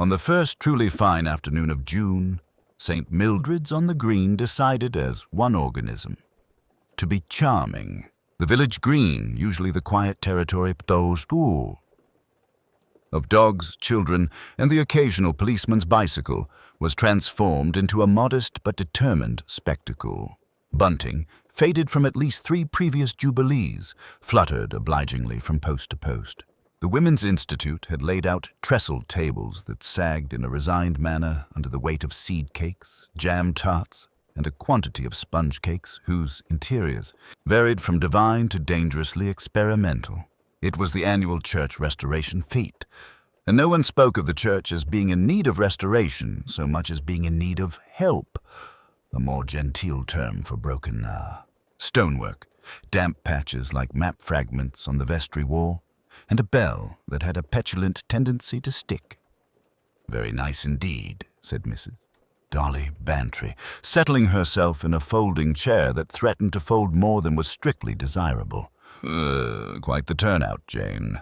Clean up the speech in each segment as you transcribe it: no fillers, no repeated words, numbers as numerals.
On the first truly fine afternoon of June, St. Mildred's on the Green decided as one organism to be charming. The village green, usually the quiet territory of dogs, children, and the occasional policeman's bicycle, was transformed into a modest but determined spectacle. Bunting, faded from at least 3 previous jubilees, fluttered obligingly from post to post. The Women's Institute had laid out trestled tables that sagged in a resigned manner under the weight of seed cakes, jam tarts, and a quantity of sponge cakes whose interiors varied from divine to dangerously experimental. It was the annual church restoration fete, and no one spoke of the church as being in need of restoration so much as being in need of help, a more genteel term for broken stonework, damp patches like map fragments on the vestry wall, and a bell that had a petulant tendency to stick. "Very nice indeed," said Mrs. Dolly Bantry, settling herself in a folding chair that threatened to fold more than was strictly desirable. Quite the turnout, Jane.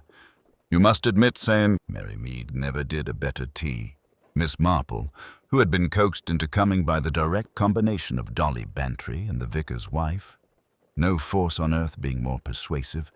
You must admit, St. Mary Mead never did a better tea." Miss Marple, who had been coaxed into coming by the direct combination of Dolly Bantry and the vicar's wife, no force on earth being more persuasive,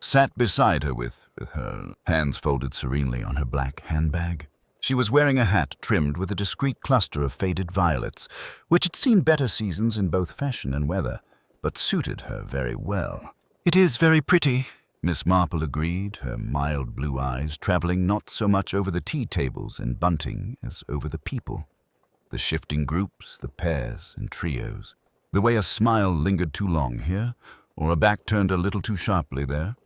sat beside her with her hands folded serenely on her black handbag. She was wearing a hat trimmed with a discreet cluster of faded violets, which had seen better seasons in both fashion and weather, but suited her very well. "It is very pretty," Miss Marple agreed, her mild blue eyes traveling not so much over the tea tables and bunting as over the people, the shifting groups, the pairs and trios, the way a smile lingered too long here, or a back turned a little too sharply there.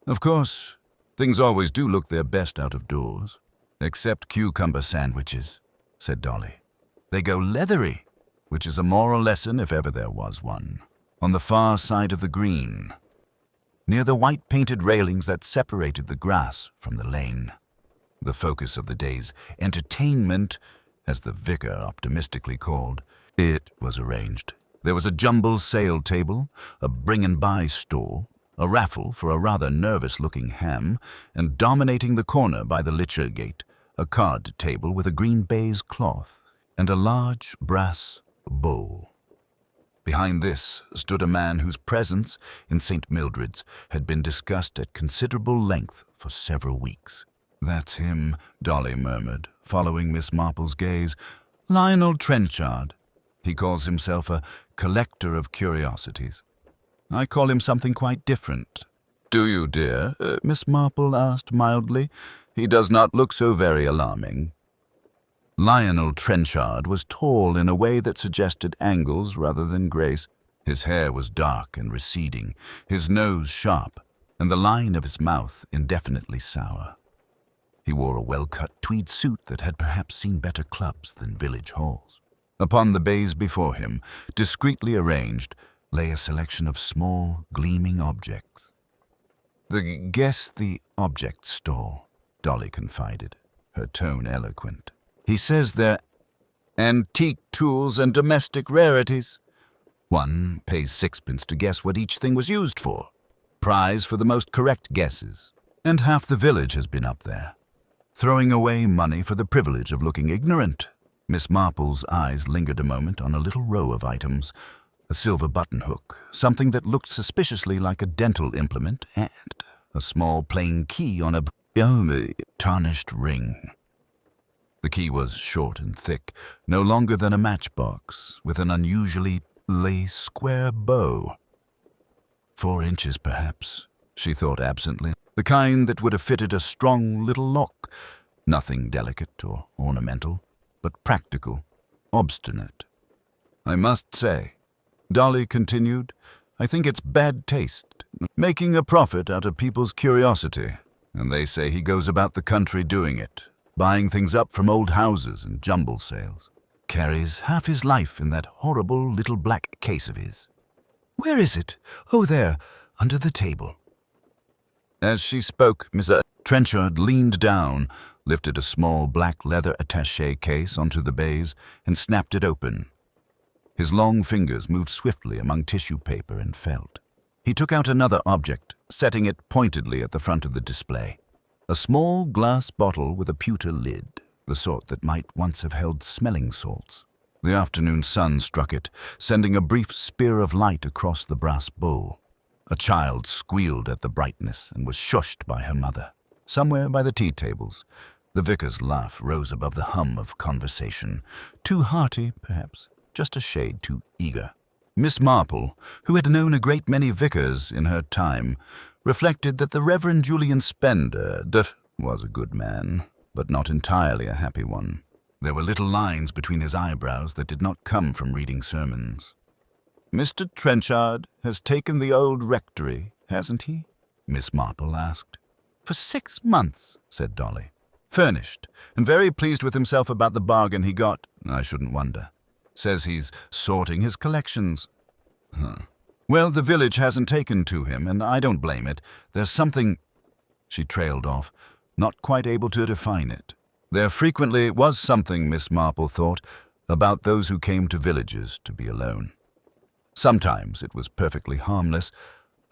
"Of course, things always do look their best out of doors. Except cucumber sandwiches," said Dolly. "They go leathery," which is a moral lesson if ever there was one. On the far side of the green, near the white-painted railings that separated the grass from the lane, the focus of the day's entertainment, as the vicar optimistically called it, was arranged. There was a jumble sale table, a bring-and-buy stall, a raffle for a rather nervous-looking ham, and dominating the corner by the licher gate, a card table with a green baize cloth and a large brass bowl. Behind this stood a man whose presence in St. Mildred's had been discussed at considerable length for several weeks. "That's him," Dolly murmured, following Miss Marple's gaze. "Lionel Trenchard. He calls himself a collector of curiosities. I call him something quite different." "Do you, dear?" Miss Marple asked mildly. "He does not look so very alarming." Lionel Trenchard was tall in a way that suggested angles rather than grace. His hair was dark and receding, his nose sharp, and the line of his mouth indefinitely sour. He wore a well-cut tweed suit that had perhaps seen better clubs than village halls. Upon the baize before him, discreetly arranged, lay a selection of small, gleaming objects. "Guess the object stall," Dolly confided, her tone eloquent. "He says they're antique tools and domestic rarities. One pays 6pence to guess what each thing was used for. Prize for the most correct guesses. And half the village has been up there, throwing away money for the privilege of looking ignorant." Miss Marple's eyes lingered a moment on a little row of items, a silver button hook, something that looked suspiciously like a dental implement, and a small plain key on a tarnished ring. The key was short and thick, no longer than a matchbox, with an unusually square bow. 4 inches, perhaps, she thought absently, the kind that would have fitted a strong little lock, nothing delicate or ornamental, but practical, obstinate. "I must say," Dolly continued, "I think it's bad taste, making a profit out of people's curiosity. And they say he goes about the country doing it, buying things up from old houses and jumble sales. Carries half his life in that horrible little black case of his." "Where is it?" "Oh, there, under the table." As she spoke, Miss Trenchard leaned down, lifted a small black leather attaché case onto the baize, and snapped it open. His long fingers moved swiftly among tissue paper and felt. He took out another object, setting it pointedly at the front of the display. A small glass bottle with a pewter lid, the sort that might once have held smelling salts. The afternoon sun struck it, sending a brief spear of light across the brass bowl. A child squealed at the brightness and was shushed by her mother. Somewhere by the tea tables, the vicar's laugh rose above the hum of conversation. Too hearty, perhaps, just a shade too eager. Miss Marple, who had known a great many vicars in her time, reflected that the Reverend Julian Spender was a good man, but not entirely a happy one. There were little lines between his eyebrows that did not come from reading sermons. "Mr. Trenchard has taken the old rectory, hasn't he?" Miss Marple asked. "For 6 months," said Dolly. "Furnished, and very pleased with himself about the bargain he got, I shouldn't wonder. Says he's sorting his collections." "Well, the village hasn't taken to him, and I don't blame it. There's something—" She trailed off, not quite able to define it. There frequently was something, Miss Marple thought, about those who came to villages to be alone. Sometimes it was perfectly harmless,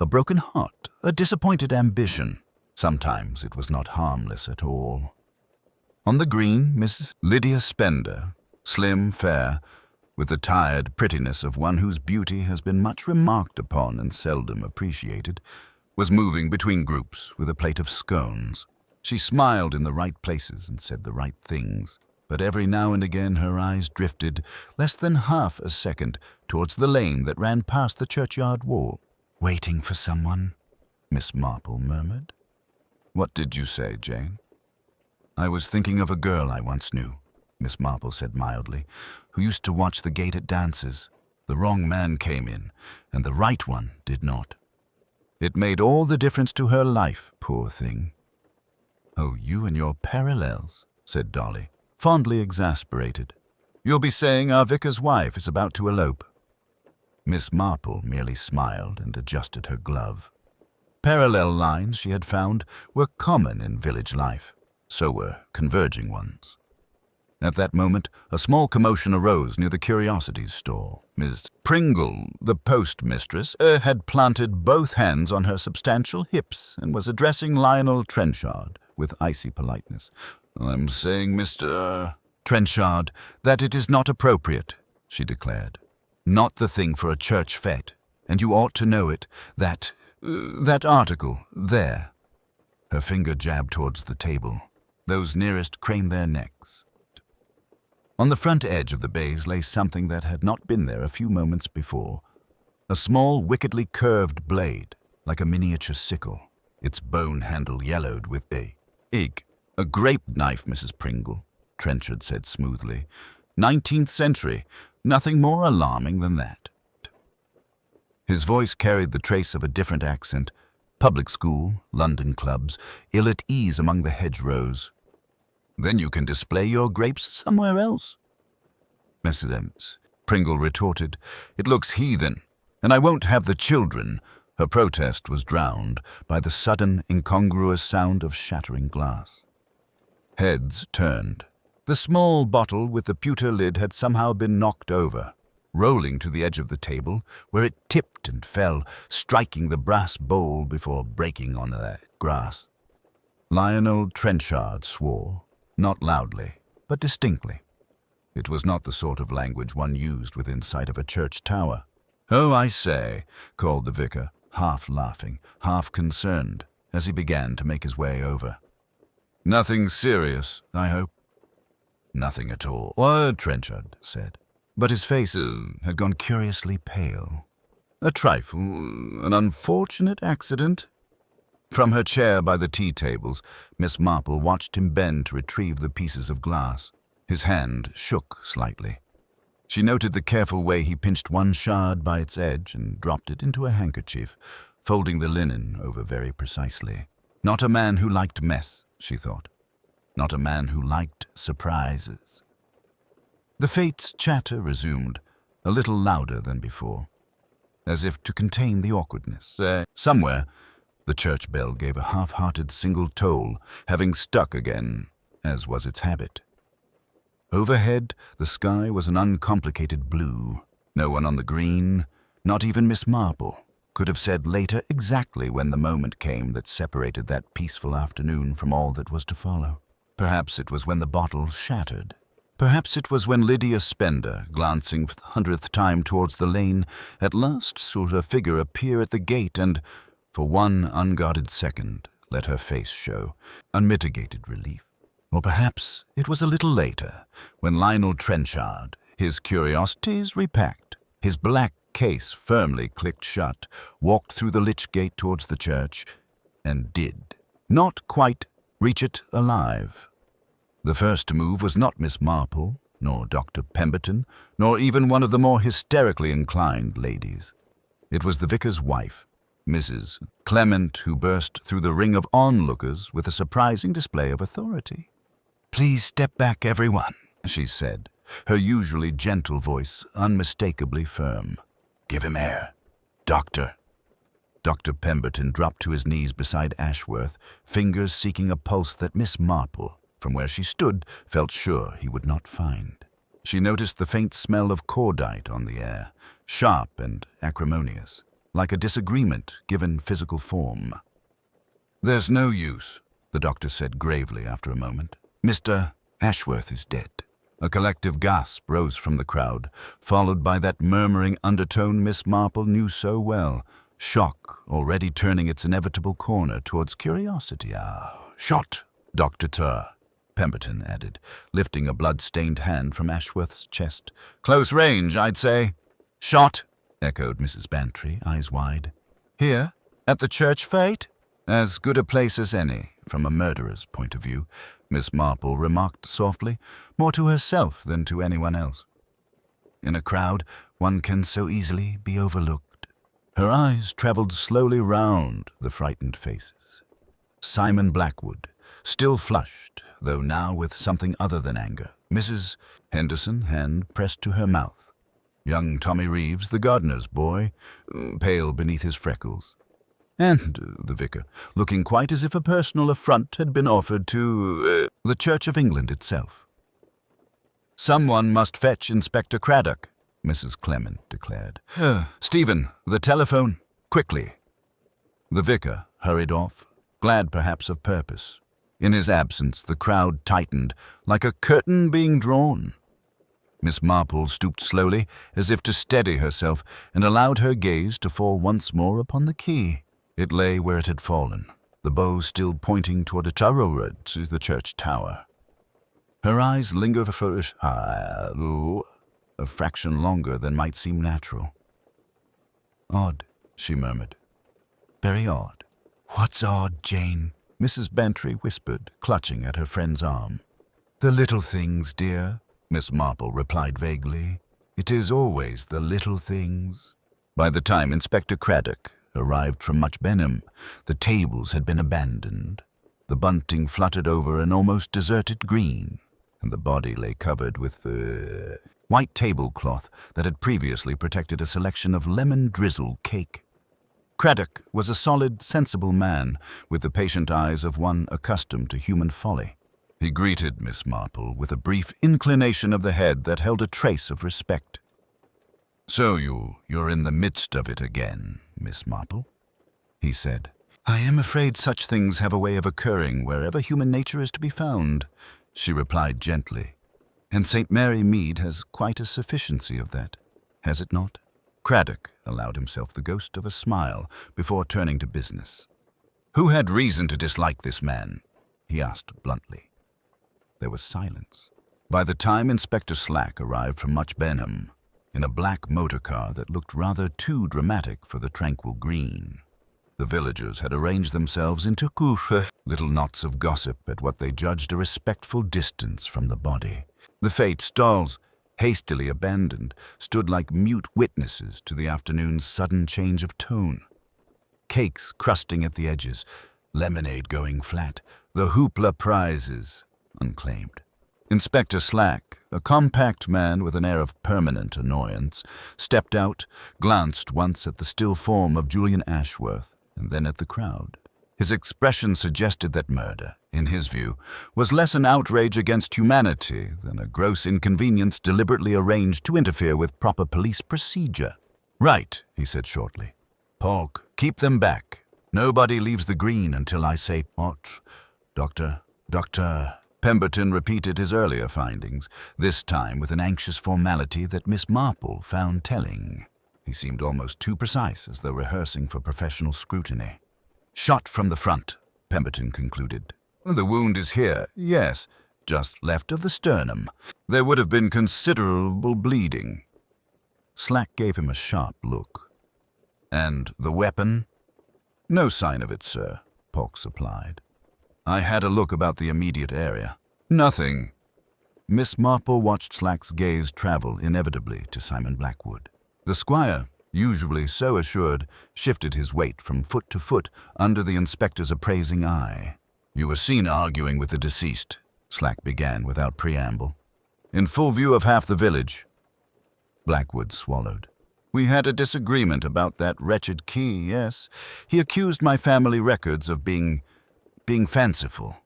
a broken heart, a disappointed ambition. Sometimes it was not harmless at all. On the green, Mrs. Lydia Spender, slim, fair, with the tired prettiness of one whose beauty has been much remarked upon and seldom appreciated, was moving between groups with a plate of scones. She smiled in the right places and said the right things, but every now and again her eyes drifted less than half a second towards the lane that ran past the churchyard wall. "Waiting for someone?" Miss Marple murmured. "What did you say, Jane?" "I was thinking of a girl I once knew," Miss Marple said mildly, "who used to watch the gate at dances. The wrong man came in, and the right one did not. It made all the difference to her life, poor thing." "Oh, you and your parallels," said Dolly, fondly exasperated. "You'll be saying our vicar's wife is about to elope." Miss Marple merely smiled and adjusted her glove. Parallel lines, she had found, were common in village life. So were converging ones. At that moment, a small commotion arose near the curiosities stall. Miss Pringle, the postmistress, had planted both hands on her substantial hips and was addressing Lionel Trenchard with icy politeness. "I'm saying, Mr. Trenchard, that it is not appropriate," she declared. "Not the thing for a church fete, and you ought to know it. That article, there." Her finger jabbed towards the table. Those nearest craned their necks. On the front edge of the baize lay something that had not been there a few moments before. A small, wickedly curved blade, like a miniature sickle, its bone handle yellowed with a grape knife, Mrs. Pringle," Trenchard said smoothly. "19th century, nothing more alarming than that." His voice carried the trace of a different accent. Public school, London clubs, ill at ease among the hedgerows. "Then you can display your grapes somewhere else." "Mrs. Pringle retorted. "It looks heathen, and I won't have the children." Her protest was drowned by the sudden, incongruous sound of shattering glass. Heads turned. The small bottle with the pewter lid had somehow been knocked over, rolling to the edge of the table, where it tipped and fell, striking the brass bowl before breaking on the grass. Lionel Trenchard swore, not loudly, but distinctly. It was not the sort of language one used within sight of a church tower. "Oh, I say," called the vicar, half laughing, half concerned, as he began to make his way over. "Nothing serious, I hope?" "Nothing at all," Trenchard said. But his face had gone curiously pale. "A trifle, an unfortunate accident." From her chair by the tea tables, Miss Marple watched him bend to retrieve the pieces of glass. His hand shook slightly. She noted the careful way he pinched one shard by its edge and dropped it into a handkerchief, folding the linen over very precisely. Not a man who liked mess, she thought. Not a man who liked surprises. The fates' chatter resumed, a little louder than before, as if to contain the awkwardness. Somewhere, the church bell gave a half-hearted single toll, having stuck again, as was its habit. Overhead, the sky was an uncomplicated blue. No one on the green, not even Miss Marple, could have said later exactly when the moment came that separated that peaceful afternoon from all that was to follow. Perhaps it was when the bottle shattered. Perhaps it was when Lydia Spender, glancing for the 100th time towards the lane, at last saw her figure appear at the gate and, for one unguarded second, let her face show unmitigated relief. Or perhaps it was a little later, when Lionel Trenchard, his curiosities repacked, his black case firmly clicked shut, walked through the lich gate towards the church, and did not quite reach it alive. The first to move was not Miss Marple, nor Dr. Pemberton, nor even one of the more hysterically inclined ladies. It was the vicar's wife, Mrs. Clement, who burst through the ring of onlookers with a surprising display of authority. "Please step back, everyone," she said, her usually gentle voice unmistakably firm. "Give him air. Doctor." Dr. Pemberton dropped to his knees beside Ashworth, fingers seeking a pulse that Miss Marple, from where she stood, felt sure he would not find. She noticed the faint smell of cordite on the air, sharp and acrimonious, like a disagreement given physical form. "There's no use," the doctor said gravely after a moment. "Mr. Ashworth is dead." A collective gasp rose from the crowd, followed by that murmuring undertone Miss Marple knew so well, shock already turning its inevitable corner towards curiosity. "Shot, Dr. Turr," Pemberton added, lifting a blood-stained hand from Ashworth's chest. "Close range, I'd say." "Shot," echoed Mrs. Bantry, eyes wide. "Here? At the church fete?" "As good a place as any, from a murderer's point of view," Miss Marple remarked softly, more to herself than to anyone else. "In a crowd, one can so easily be overlooked." Her eyes traveled slowly round the frightened faces. Simon Blackwood, still flushed, though now with something other than anger. Mrs. Henderson, hand pressed to her mouth. Young Tommy Reeves, the gardener's boy, pale beneath his freckles. And the vicar, looking quite as if a personal affront had been offered to the Church of England itself. "Someone must fetch Inspector Craddock," Mrs. Clement declared. "Stephen, the telephone, quickly." The vicar hurried off, glad perhaps of purpose. In his absence, the crowd tightened, like a curtain being drawn. Miss Marple stooped slowly, as if to steady herself, and allowed her gaze to fall once more upon the key. It lay where it had fallen, the bow still pointing toward to the church tower. Her eyes lingered for a fraction longer than might seem natural. "Odd," she murmured. "Very odd." "What's odd, Jane?" Mrs. Bantry whispered, clutching at her friend's arm. "The little things, dear," Miss Marple replied vaguely. "It is always the little things." By the time Inspector Craddock arrived from Much Benham, the tables had been abandoned. The bunting fluttered over an almost deserted green, and the body lay covered with the white tablecloth that had previously protected a selection of lemon-drizzle cake. Craddock was a solid, sensible man, with the patient eyes of one accustomed to human folly. He greeted Miss Marple with a brief inclination of the head that held a trace of respect. "So you're in the midst of it again, Miss Marple," he said. "I am afraid such things have a way of occurring wherever human nature is to be found," she replied gently. "And St. Mary Mead has quite a sufficiency of that, has it not?" Craddock allowed himself the ghost of a smile before turning to business. "Who had reason to dislike this man?" he asked bluntly. There was silence. By the time Inspector Slack arrived from Much Benham, in a black motor car that looked rather too dramatic for the tranquil green, the villagers had arranged themselves into little knots of gossip at what they judged a respectful distance from the body. The fete stalls, hastily abandoned, stood like mute witnesses to the afternoon's sudden change of tone. Cakes crusting at the edges, lemonade going flat, the hoopla prizes unclaimed. Inspector Slack, a compact man with an air of permanent annoyance, stepped out, glanced once at the still form of Julian Ashworth, and then at the crowd. His expression suggested that murder, in his view, was less an outrage against humanity than a gross inconvenience deliberately arranged to interfere with proper police procedure. "Right," he said shortly. "Polk, keep them back. Nobody leaves the green until I say, 'What? Doctor, Pemberton repeated his earlier findings, this time with an anxious formality that Miss Marple found telling. He seemed almost too precise, as though rehearsing for professional scrutiny. "Shot from the front," Pemberton concluded. "The wound is here, yes, just left of the sternum. There would have been considerable bleeding." Slack gave him a sharp look. "And the weapon?" "No sign of it, sir," Polk supplied. "I had a look about the immediate area. Nothing." Miss Marple watched Slack's gaze travel inevitably to Simon Blackwood. The squire, usually so assured, shifted his weight from foot to foot under the inspector's appraising eye. "You were seen arguing with the deceased," Slack began without preamble. "In full view of half the village." Blackwood swallowed. "We had a disagreement about that wretched key, yes. He accused my family records of being fanciful."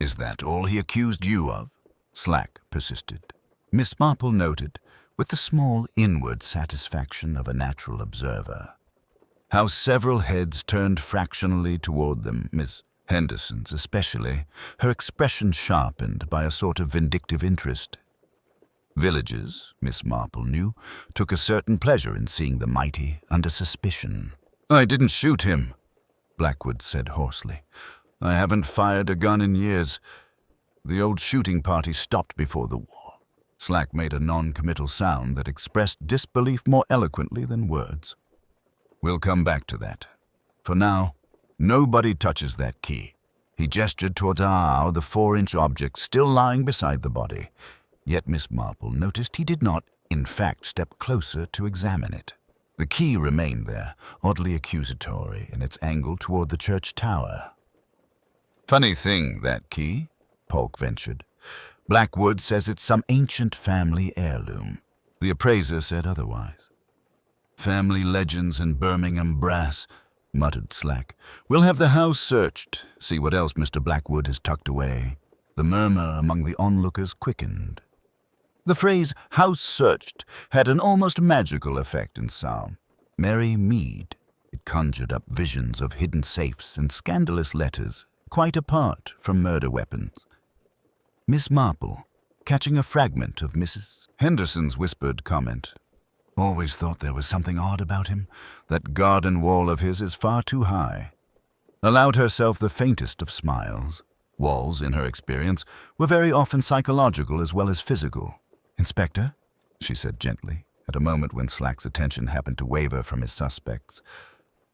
"Is that all he accused you of?" Slack persisted. Miss Marple noted, with the small inward satisfaction of a natural observer, how several heads turned fractionally toward them, Miss Henderson's especially, her expression sharpened by a sort of vindictive interest. Villages, Miss Marple knew, took a certain pleasure in seeing the mighty under suspicion. "I didn't shoot him," Blackwood said hoarsely. "I haven't fired a gun in years. The old shooting party stopped before the war." Slack made a non-committal sound that expressed disbelief more eloquently than words. "We'll come back to that. For now, nobody touches that key." He gestured toward the 4-inch object still lying beside the body. Yet Miss Marple noticed he did not, in fact, step closer to examine it. The key remained there, oddly accusatory in its angle toward the church tower. "Funny thing, that key," Polk ventured. "Blackwood says it's some ancient family heirloom. The appraiser said otherwise." "Family legends and Birmingham brass," muttered Slack. "We'll have the house searched, see what else Mr. Blackwood has tucked away." The murmur among the onlookers quickened. The phrase "house searched" had an almost magical effect in sound. Merry mead. It conjured up visions of hidden safes and scandalous letters, quite apart from murder weapons. Miss Marple, catching a fragment of Mrs. Henderson's whispered comment, "Always thought there was something odd about him. That garden wall of his is far too high," allowed herself the faintest of smiles. Walls, in her experience, were very often psychological as well as physical. "Inspector," she said gently, at a moment when Slack's attention happened to waver from his suspects,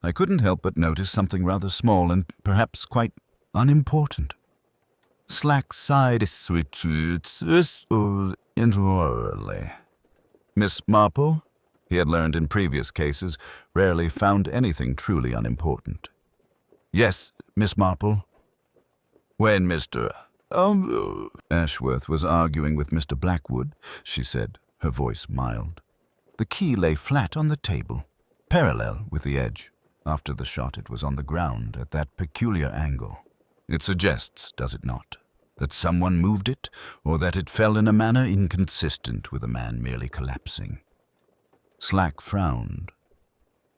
"I couldn't help but notice something rather small and perhaps quite unimportant." Slack sighed inwardly. Miss Marple, he had learned in previous cases, rarely found anything truly unimportant. "Yes, Miss Marple." "When Mr. Ashworth was arguing with Mr. Blackwood," she said, her voice mild. The key lay flat on the table, parallel with the edge. After the shot, it was on the ground at that peculiar angle. It suggests, does it not, that someone moved it, or that it fell in a manner inconsistent with a man merely collapsing? Slack frowned.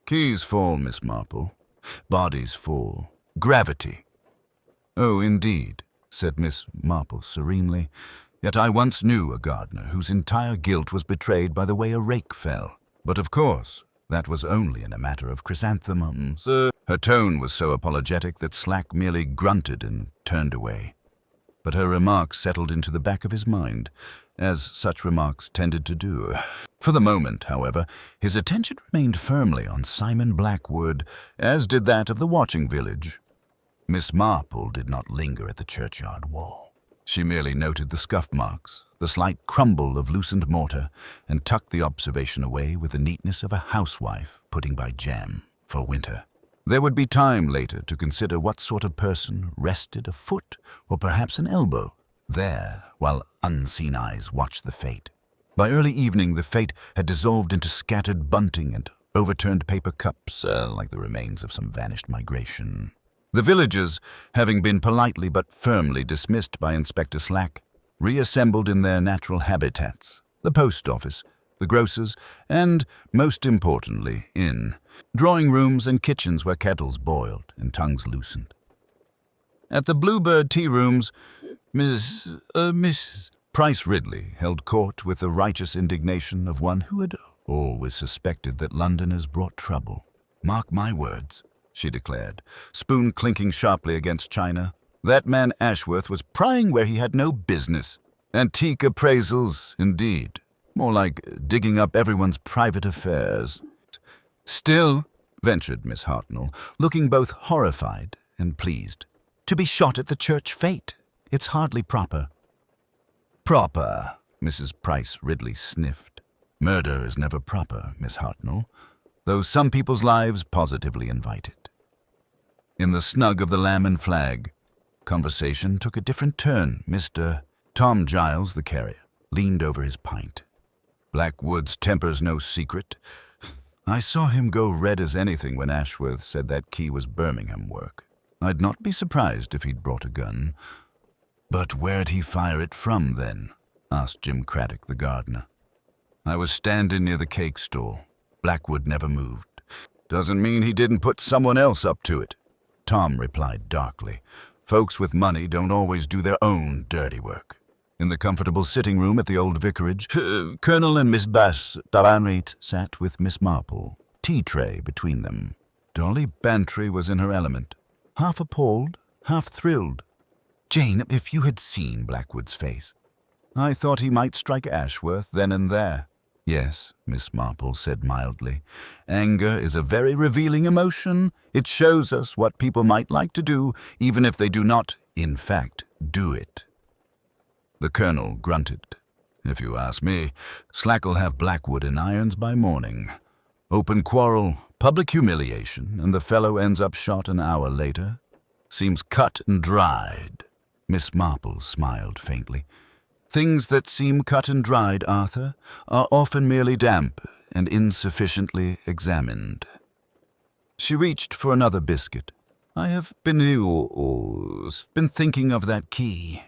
"Keys fall, Miss Marple. Bodies fall. Gravity." "Oh, indeed," said Miss Marple serenely. "Yet I once knew a gardener whose entire guilt was betrayed by the way a rake fell. But of course, that was only in a matter of chrysanthemums." Her tone was so apologetic that Slack merely grunted and turned away. But her remark settled into the back of his mind, as such remarks tended to do. For the moment, however, his attention remained firmly on Simon Blackwood, as did that of the watching village. Miss Marple did not linger at the churchyard wall. She merely noted the scuff marks, the slight crumble of loosened mortar, and tucked the observation away with the neatness of a housewife putting by jam for winter. There would be time later to consider what sort of person rested a foot or perhaps an elbow there while unseen eyes watched the fate. By early evening, the fate had dissolved into scattered bunting and overturned paper cups, like the remains of some vanished migration. The villagers, having been politely but firmly dismissed by Inspector Slack, reassembled in their natural habitats, the post office, the grocer's, and, most importantly, inn, drawing rooms and kitchens where kettles boiled and tongues loosened. At the Bluebird tea rooms, Miss Price Ridley held court with the righteous indignation of one who had always suspected that Londoners brought trouble. "Mark my words," she declared, spoon clinking sharply against china. "That man Ashworth was prying where he had no business. Antique appraisals, indeed. More like digging up everyone's private affairs." "Still," ventured Miss Hartnell, looking both horrified and pleased, "to be shot at the church fete. It's hardly proper." "Proper," Mrs. Price Ridley sniffed. "Murder is never proper, Miss Hartnell, though some people's lives positively invite it." In the snug of the Lamb and Flag, conversation took a different turn. Mr. Tom Giles, the carrier, leaned over his pint. "Blackwood's temper's no secret. I saw him go red as anything when Ashworth said that key was Birmingham work. I'd not be surprised if he'd brought a gun." "But where'd he fire it from, then?" asked Jim Craddock, the gardener. "I was standing near the cake stall. Blackwood never moved." "Doesn't mean he didn't put someone else up to it," Tom replied darkly. "Folks with money don't always do their own dirty work." In the comfortable sitting room at the old vicarage, Colonel and Miss Bantry sat with Miss Marple, tea tray between them. Dolly Bantry was in her element, half appalled, half thrilled. "Jane, if you had seen Blackwood's face." "I thought he might strike Ashworth then and there." "Yes," Miss Marple said mildly. "Anger is a very revealing emotion. It shows us what people might like to do, even if they do not, in fact, do it." The colonel grunted. "If you ask me, Slack'll have Blackwood in irons by morning. Open quarrel, public humiliation, and the fellow ends up shot an hour later. Seems cut and dried." Miss Marple smiled faintly. "Things that seem cut and dried, Arthur, are often merely damp and insufficiently examined." She reached for another biscuit. "I have been thinking of that key.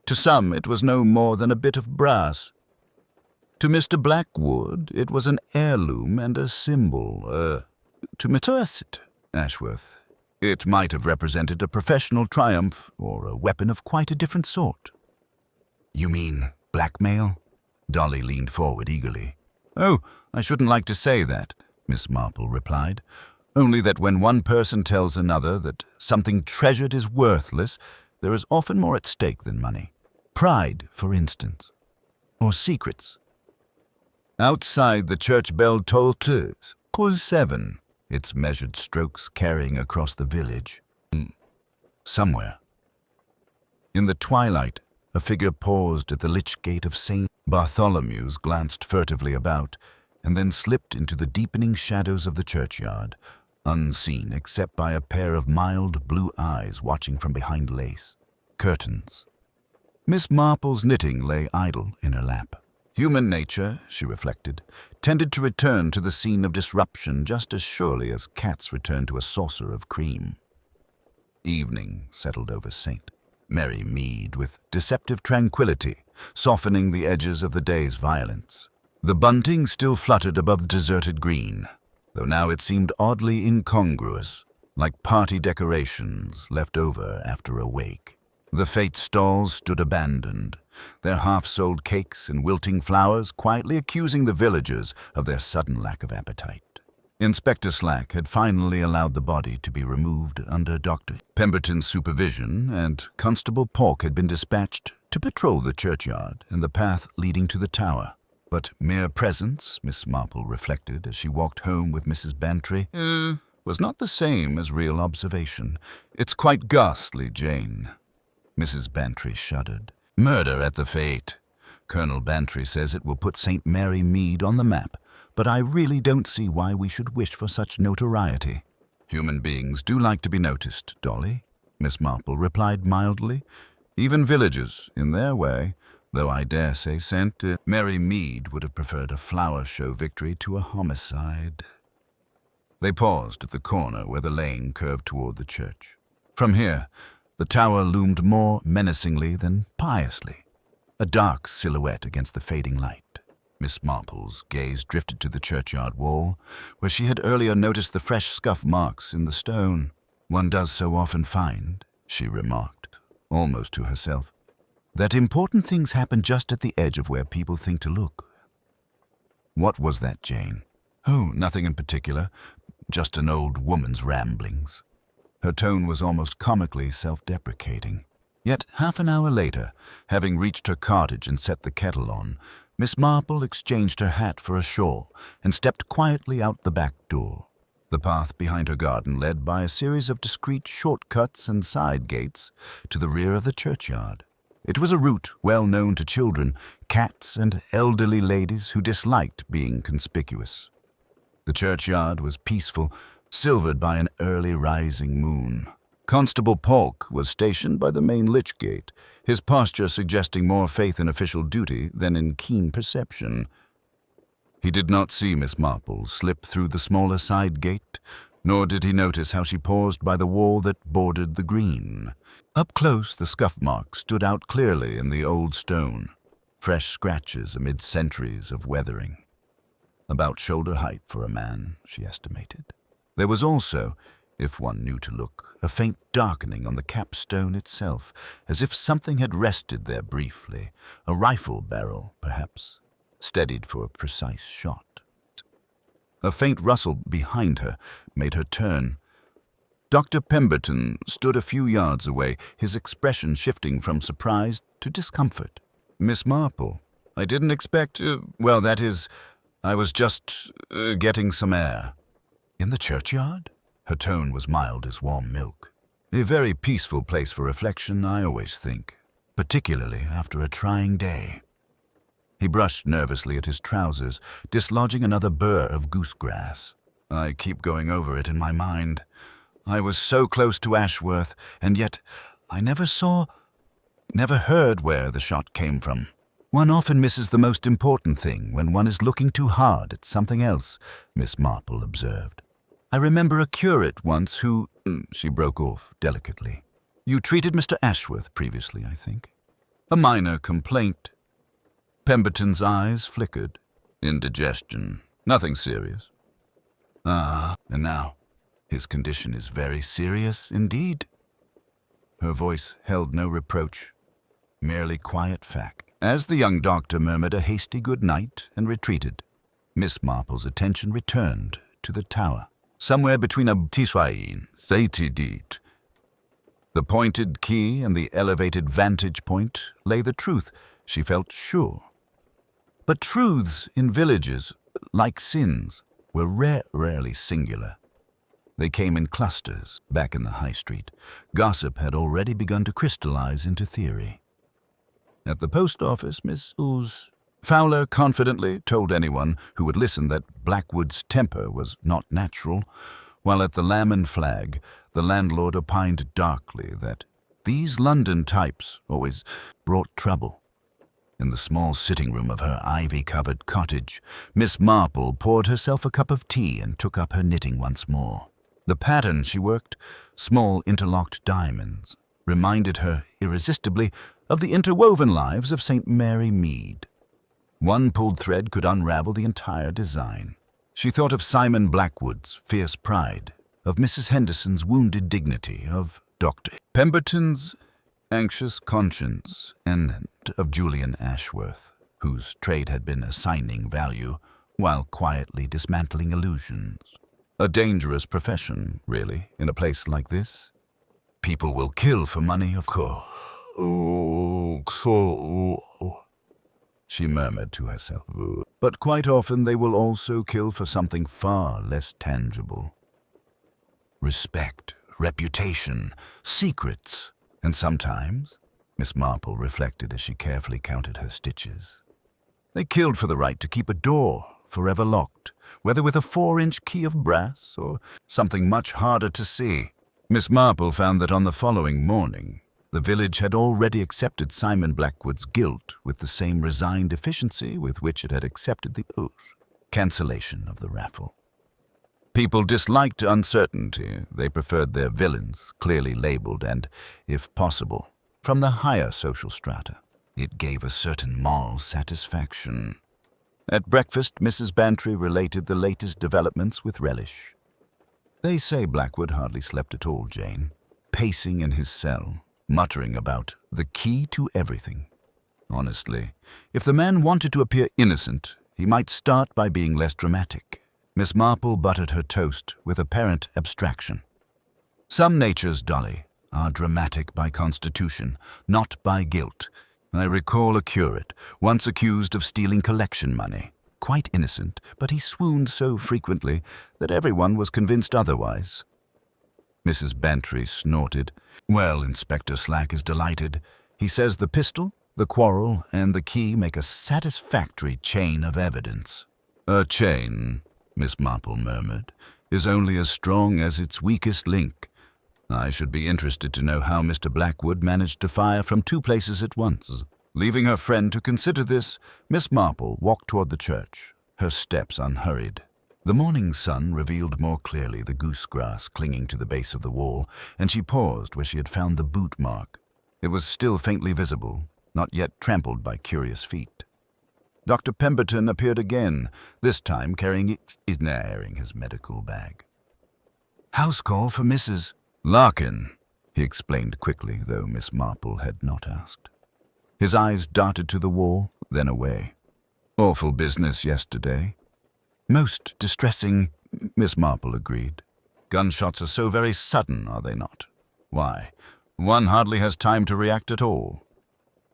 To some, it was no more than a bit of brass. To Mr. Blackwood, it was an heirloom and a symbol. To Mr. Ashworth, it might have represented a professional triumph or a weapon of quite a different sort." "You mean blackmail?" Dolly leaned forward eagerly. "Oh, I shouldn't like to say that," Miss Marple replied. "Only that when one person tells another that something treasured is worthless, there is often more at stake than money. Pride, for instance. Or secrets." Outside, the church bell tolled cause 7, its measured strokes carrying across the village. Somewhere. In the twilight, a figure paused at the lich gate of St. Bartholomew's, glanced furtively about, and then slipped into the deepening shadows of the churchyard, unseen except by a pair of mild blue eyes watching from behind lace curtains. Miss Marple's knitting lay idle in her lap. Human nature, she reflected, tended to return to the scene of disruption just as surely as cats return to a saucer of cream. Evening settled over St. Mary Mead with deceptive tranquility, softening the edges of the day's violence. The bunting still fluttered above the deserted green, though now it seemed oddly incongruous, like party decorations left over after a wake. The fete stalls stood abandoned, their half-sold cakes and wilting flowers quietly accusing the villagers of their sudden lack of appetite. Inspector Slack had finally allowed the body to be removed under Dr. Pemberton's supervision, and Constable Pork had been dispatched to patrol the churchyard and the path leading to the tower. But mere presence, Miss Marple reflected as she walked home with Mrs. Bantry, was not the same as real observation. "It's quite ghastly, Jane." Mrs. Bantry shuddered. "Murder at the fete. Colonel Bantry says it will put St. Mary Mead on the map, but I really don't see why we should wish for such notoriety." "Human beings do like to be noticed, Dolly," Miss Marple replied mildly. "Even villagers, in their way, though I dare say St. Mary Mead would have preferred a flower show victory to a homicide." They paused at the corner where the lane curved toward the church. From here, the tower loomed more menacingly than piously, a dark silhouette against the fading light. Miss Marple's gaze drifted to the churchyard wall, where she had earlier noticed the fresh scuff marks in the stone. "One does so often find," she remarked, almost to herself, That important things happen just at the edge of where people think to look. What was that, Jane? Oh, nothing in particular. Just an old woman's ramblings. Her tone was almost comically self-deprecating. Yet half an hour later, having reached her cottage and set the kettle on, Miss Marple exchanged her hat for a shawl and stepped quietly out the back door. The path behind her garden led by a series of discreet shortcuts and side gates to the rear of the churchyard. It was a route well known to children, cats, and elderly ladies who disliked being conspicuous. The churchyard was peaceful, silvered by an early rising moon. Constable Polk was stationed by the main lich gate, his posture suggesting more faith in official duty than in keen perception. He did not see Miss Marple slip through the smaller side gate, nor did he notice how she paused by the wall that bordered the green. Up close, the scuff marks stood out clearly in the old stone, fresh scratches amid centuries of weathering. About shoulder height for a man, she estimated. There was also, if one knew to look, a faint darkening on the capstone itself, as if something had rested there briefly, a rifle barrel, perhaps, steadied for a precise shot. A faint rustle behind her made her turn. Dr. Pemberton stood a few yards away, his expression shifting from surprise to discomfort. Miss Marple, I didn't expect, I was just getting some air. In the churchyard? Her tone was mild as warm milk. A very peaceful place for reflection, I always think, particularly after a trying day. He brushed nervously at his trousers, dislodging another burr of goosegrass. I keep going over it in my mind. I was so close to Ashworth, and yet I never heard where the shot came from. One often misses the most important thing when one is looking too hard at something else, Miss Marple observed. I remember a curate once who... She broke off delicately. You treated Mr. Ashworth previously, I think. A minor complaint. Pemberton's eyes flickered. Indigestion. Nothing serious. And now, his condition is very serious indeed. Her voice held no reproach, merely quiet fact. As the young doctor murmured a hasty good night and retreated, Miss Marple's attention returned to the tower. Somewhere between a tiswain, satidit, the pointed key and the elevated vantage point lay the truth, she felt sure. But truths in villages, like sins, were rarely singular. They came in clusters. Back in the high street, gossip had already begun to crystallize into theory. At the post office, Miss Fowler confidently told anyone who would listen that Blackwood's temper was not natural, while at the Lamb and Flag, the landlord opined darkly that these London types always brought trouble. In the small sitting room of her ivy-covered cottage, Miss Marple poured herself a cup of tea and took up her knitting once more. The pattern she worked, small interlocked diamonds, reminded her irresistibly of the interwoven lives of St. Mary Mead. One pulled thread could unravel the entire design. She thought of Simon Blackwood's fierce pride, of Mrs. Henderson's wounded dignity, of Dr. Pemberton's anxious conscience, and of Julian Ashworth, whose trade had been assigning value while quietly dismantling illusions. A dangerous profession, really, in a place like this. People will kill for money, of course. She murmured to herself. But quite often they will also kill for something far less tangible. Respect, reputation, secrets, and sometimes, Miss Marple reflected as she carefully counted her stitches, they killed for the right to keep a door forever locked, whether with a 4-inch key of brass or something much harder to see. Miss Marple found that on the following morning, the village had already accepted Simon Blackwood's guilt with the same resigned efficiency with which it had accepted the cancellation of the raffle. People disliked uncertainty. They preferred their villains clearly labeled and, if possible, from the higher social strata. It gave a certain moral satisfaction. At breakfast, Mrs. Bantry related the latest developments with relish. They say Blackwood hardly slept at all, Jane, pacing in his cell, muttering about the key to everything. Honestly, if the man wanted to appear innocent, he might start by being less dramatic. Miss Marple buttered her toast with apparent abstraction. Some natures, Dolly, are dramatic by constitution, not by guilt. I recall a curate, once accused of stealing collection money. Quite innocent, but he swooned so frequently that everyone was convinced otherwise. Mrs. Bantry snorted. Well, Inspector Slack is delighted. He says the pistol, the quarrel, and the key make a satisfactory chain of evidence. A chain, Miss Marple murmured, is only as strong as its weakest link. I should be interested to know how Mr. Blackwood managed to fire from 2 places at once. Leaving her friend to consider this, Miss Marple walked toward the church, her steps unhurried. The morning sun revealed more clearly the goosegrass clinging to the base of the wall, and she paused where she had found the boot mark. It was still faintly visible, not yet trampled by curious feet. Dr. Pemberton appeared again, this time carrying his medical bag. "House call for Mrs. Larkin," he explained quickly, though Miss Marple had not asked. His eyes darted to the wall, then away. "Awful business yesterday." "Most distressing," Miss Marple agreed. "Gunshots are so very sudden, are they not? Why, one hardly has time to react at all."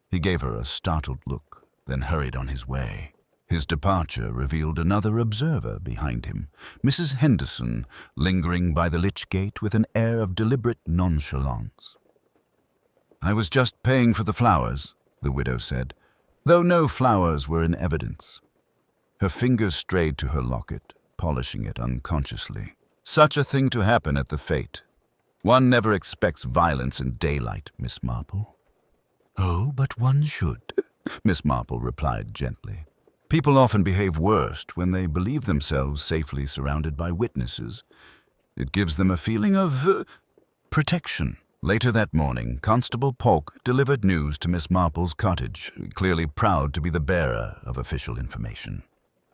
He gave her a startled look, then hurried on his way. His departure revealed another observer behind him, Mrs. Henderson, lingering by the lich gate with an air of deliberate nonchalance. "I was just paying for the flowers," the widow said, though no flowers were in evidence. Her fingers strayed to her locket, polishing it unconsciously. Such a thing to happen at the fete. One never expects violence in daylight, Miss Marple. "Oh, but one should," Miss Marple replied gently. "People often behave worst when they believe themselves safely surrounded by witnesses. It gives them a feeling of protection." Later that morning, Constable Polk delivered news to Miss Marple's cottage, clearly proud to be the bearer of official information.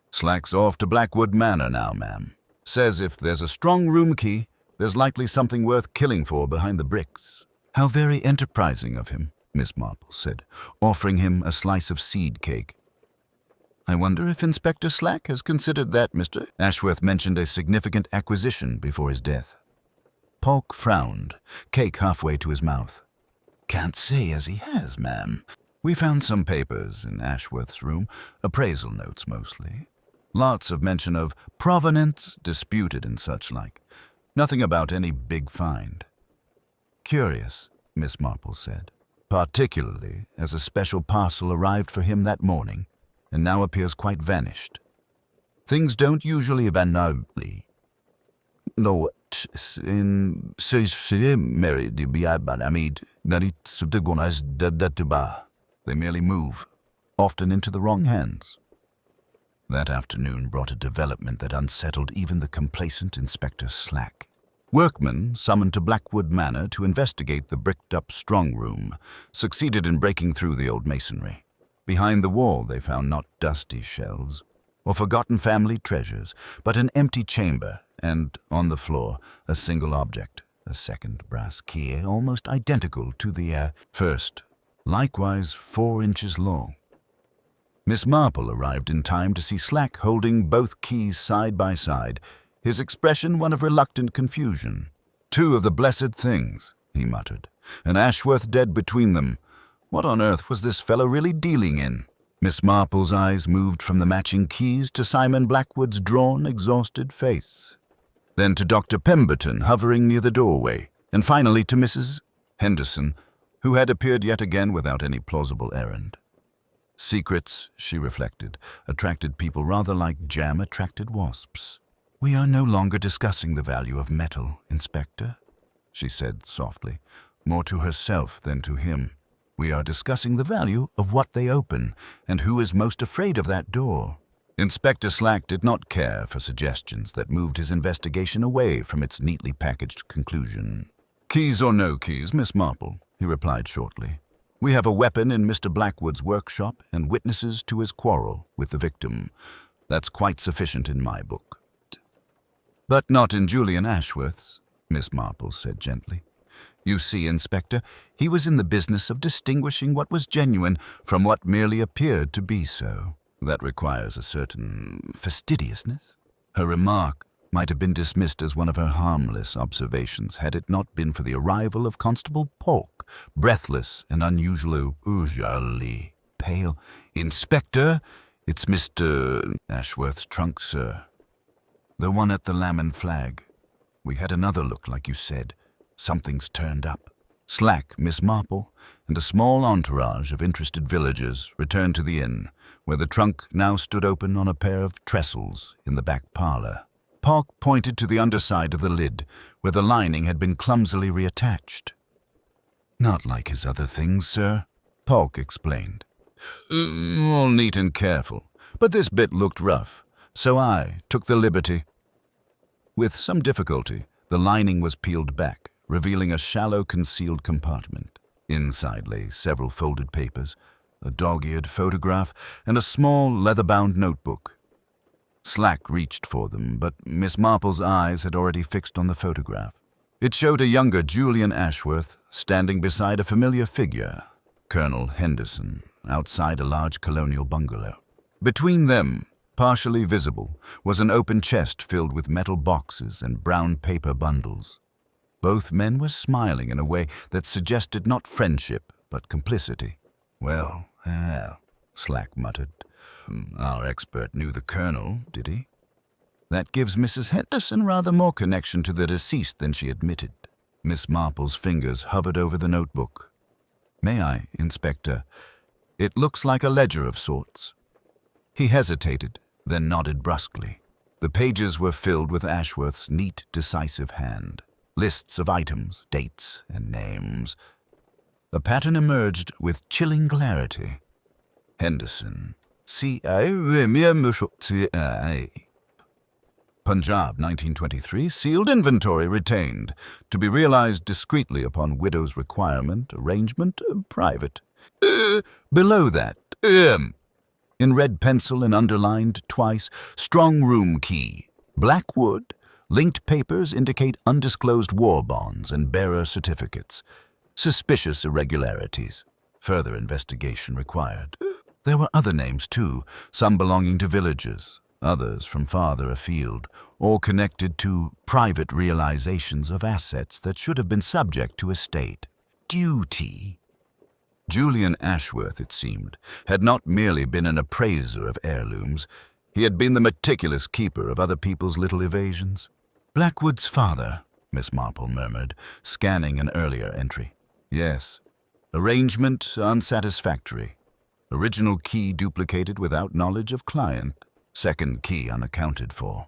"Slack's off to Blackwood Manor now, ma'am. Says if there's a strong room key, there's likely something worth killing for behind the bricks." "How very enterprising of him," Miss Marple said, offering him a slice of seed cake. "I wonder if Inspector Slack has considered that Mr. Ashworth mentioned a significant acquisition before his death." Polk frowned, cake halfway to his mouth. "Can't say as he has, ma'am. We found some papers in Ashworth's room, appraisal notes mostly. Lots of mention of provenance disputed and such like. Nothing about any big find." "Curious," Miss Marple said, "particularly as a special parcel arrived for him that morning and now appears quite vanished. Things don't usually vanish. No, in married they merely move, often into the wrong hands." That afternoon brought a development that unsettled even the complacent Inspector Slack. Workmen, summoned to Blackwood Manor to investigate the bricked-up strong room, succeeded in breaking through the old masonry. Behind the wall they found not dusty shelves or forgotten family treasures, but an empty chamber, and on the floor a single object, a second brass key almost identical to the first, likewise 4 inches long. Miss Marple arrived in time to see Slack holding both keys side by side, his expression one of reluctant confusion. "2 of the blessed things," he muttered, "and Ashworth dead between them. What on earth was this fellow really dealing in?" Miss Marple's eyes moved from the matching keys to Simon Blackwood's drawn, exhausted face, then to Dr. Pemberton hovering near the doorway, and finally to Mrs. Henderson, who had appeared yet again without any plausible errand. Secrets, she reflected, attracted people rather like jam attracted wasps. "We are no longer discussing the value of metal, Inspector," she said softly, more to herself than to him. "We are discussing the value of what they open, and who is most afraid of that door." Inspector Slack did not care for suggestions that moved his investigation away from its neatly packaged conclusion. "Keys or no keys, Miss Marple," he replied shortly. "We have a weapon in Mr. Blackwood's workshop and witnesses to his quarrel with the victim. That's quite sufficient in my book." "But not in Julian Ashworth's," Miss Marple said gently. You see, Inspector, he was in the business of distinguishing what was genuine from what merely appeared to be so. That requires a certain fastidiousness. Her remark might have been dismissed as one of her harmless observations had it not been for the arrival of Constable Polk, breathless and unusually pale. "Inspector, it's Mr. Ashworth's trunk, sir. The one at the Lamb and Flag. We had another look, like you said. Something's turned up." Slack, Miss Marple, and a small entourage of interested villagers returned to the inn, where the trunk now stood open on a pair of trestles in the back parlor. Polk pointed to the underside of the lid, where the lining had been clumsily reattached. "Not like his other things, sir," Polk explained. "All neat and careful, but this bit looked rough, so I took the liberty." With some difficulty, the lining was peeled back, revealing a shallow concealed compartment. Inside lay several folded papers, a dog-eared photograph, and a small leather-bound notebook. Slack reached for them, but Miss Marple's eyes had already fixed on the photograph. It showed a younger Julian Ashworth standing beside a familiar figure, Colonel Henderson, outside a large colonial bungalow. Between them, partially visible, was an open chest filled with metal boxes and brown paper bundles. Both men were smiling in a way that suggested not friendship, but complicity. Well, Slack muttered. "Our expert knew the colonel, did he?" "That gives Mrs. Henderson rather more connection to the deceased than she admitted." Miss Marple's fingers hovered over the notebook. "May I, Inspector? It looks like a ledger of sorts." He hesitated, then nodded brusquely. The pages were filled with Ashworth's neat, decisive hand. Lists of items, dates, and names. A pattern emerged with chilling clarity. Henderson. Punjab, 1923, sealed inventory retained, to be realized discreetly upon widow's requirement, arrangement, private. Below that, in red pencil and underlined twice, strong room key, black wood, linked papers indicate undisclosed war bonds and bearer certificates. Suspicious irregularities. Further investigation required. There were other names too, some belonging to villagers, others from farther afield, all connected to private realizations of assets that should have been subject to estate duty. Julian Ashworth, it seemed, had not merely been an appraiser of heirlooms, he had been the meticulous keeper of other people's little evasions. "Blackwood's father," Miss Marple murmured, scanning an earlier entry. "Yes. Arrangement unsatisfactory. Original key duplicated without knowledge of client. Second key unaccounted for.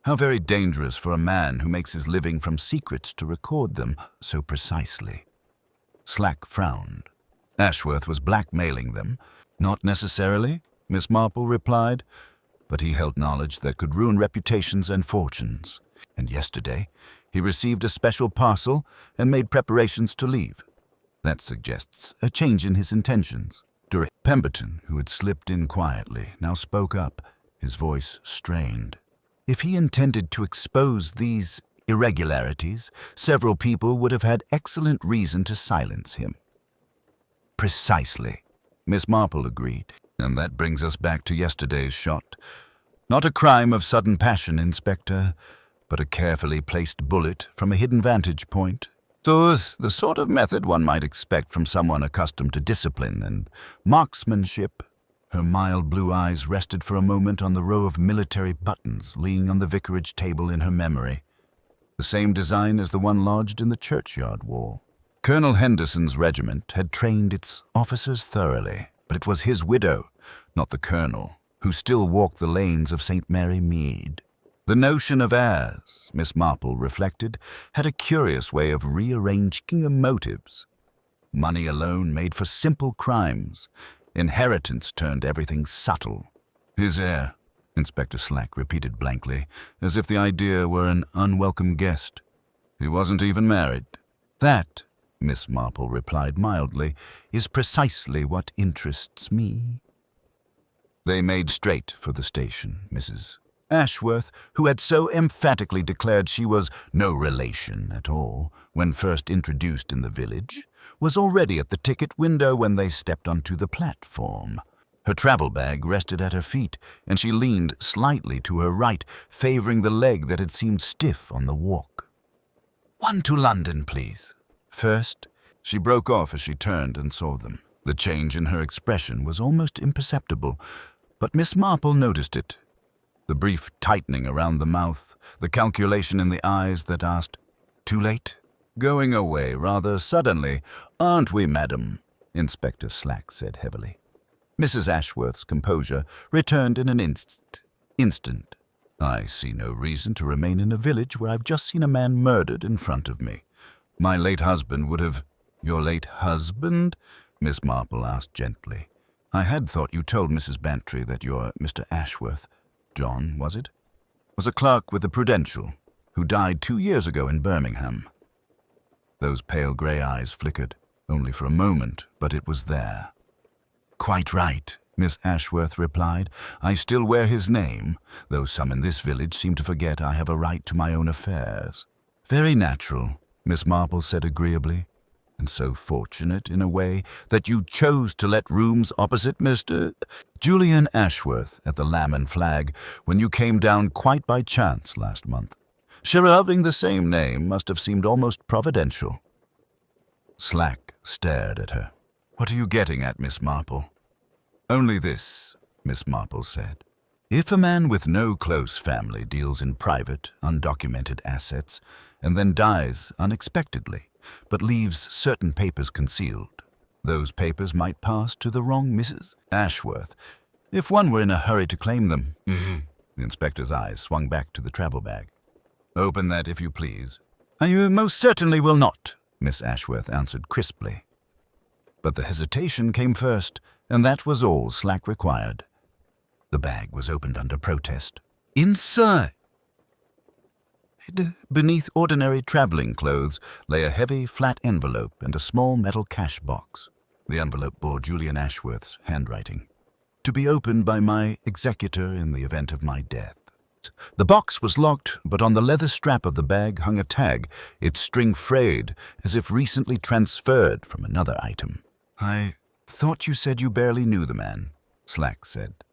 How very dangerous for a man who makes his living from secrets to record them so precisely." Slack frowned. Ashworth was blackmailing them. "Not necessarily," Miss Marple replied, "but he held knowledge that could ruin reputations and fortunes. And yesterday, he received a special parcel and made preparations to leave. That suggests a change in his intentions." Pemberton, who had slipped in quietly, now spoke up, his voice strained. "If he intended to expose these irregularities, several people would have had excellent reason to silence him." "Precisely," Miss Marple agreed. "And that brings us back to yesterday's shot. Not a crime of sudden passion, Inspector, but a carefully placed bullet from a hidden vantage point. So the sort of method one might expect from someone accustomed to discipline and marksmanship." Her mild blue eyes rested for a moment on the row of military buttons leaning on the vicarage table in her memory. The same design as the one lodged in the churchyard wall. Colonel Henderson's regiment had trained its officers thoroughly, but it was his widow, not the colonel, who still walked the lanes of St. Mary Mead. The notion of heirs, Miss Marple reflected, had a curious way of rearranging motives. Money alone made for simple crimes. Inheritance turned everything subtle. "His heir," Inspector Slack repeated blankly, as if the idea were an unwelcome guest. "He wasn't even married." "That," Miss Marple replied mildly, "is precisely what interests me." They made straight for the station. Mrs. Ashworth, who had so emphatically declared she was no relation at all when first introduced in the village, was already at the ticket window when they stepped onto the platform. Her travel bag rested at her feet, and she leaned slightly to her right, favoring the leg that had seemed stiff on the walk. "One to London, please." First, she broke off as she turned and saw them. The change in her expression was almost imperceptible, but Miss Marple noticed it. The brief tightening around the mouth, the calculation in the eyes that asked, "Too late?" "Going away rather suddenly, aren't we, madam?" Inspector Slack said heavily. Mrs. Ashworth's composure returned in an instant. "I see no reason to remain in a village where I've just seen a man murdered in front of me. My late husband would have—" "Your late husband?" Miss Marple asked gently. "I had thought you told Mrs. Bantry that your Mr. Ashworth, John, was it? Was a clerk with the Prudential, who died 2 years ago in Birmingham." Those pale grey eyes flickered, only for a moment, but it was there. "Quite right," Miss Ashworth replied. "I still wear his name, though some in this village seem to forget I have a right to my own affairs." "Very natural," Miss Marple said agreeably. "And so fortunate, in a way, that you chose to let rooms opposite Mr. Julian Ashworth at the Lamb and Flag when you came down quite by chance last month. Sharing the same name must have seemed almost providential." Slack stared at her. "What are you getting at, Miss Marple?" "Only this," Miss Marple said. "If a man with no close family deals in private, undocumented assets and then dies unexpectedly, but leaves certain papers concealed, those papers might pass to the wrong Mrs. Ashworth, if one were in a hurry to claim them." The inspector's eyes swung back to the travel bag. "Open that, if you please." "I most certainly will not," Miss Ashworth answered crisply. But the hesitation came first, and that was all Slack required. The bag was opened under protest. Inside, beneath ordinary traveling clothes, lay a heavy, flat envelope and a small metal cash box. The envelope bore Julian Ashworth's handwriting. "To be opened by my executor in the event of my death." The box was locked, but on the leather strap of the bag hung a tag, its string frayed, as if recently transferred from another item. "I thought you said you barely knew the man," Slack said.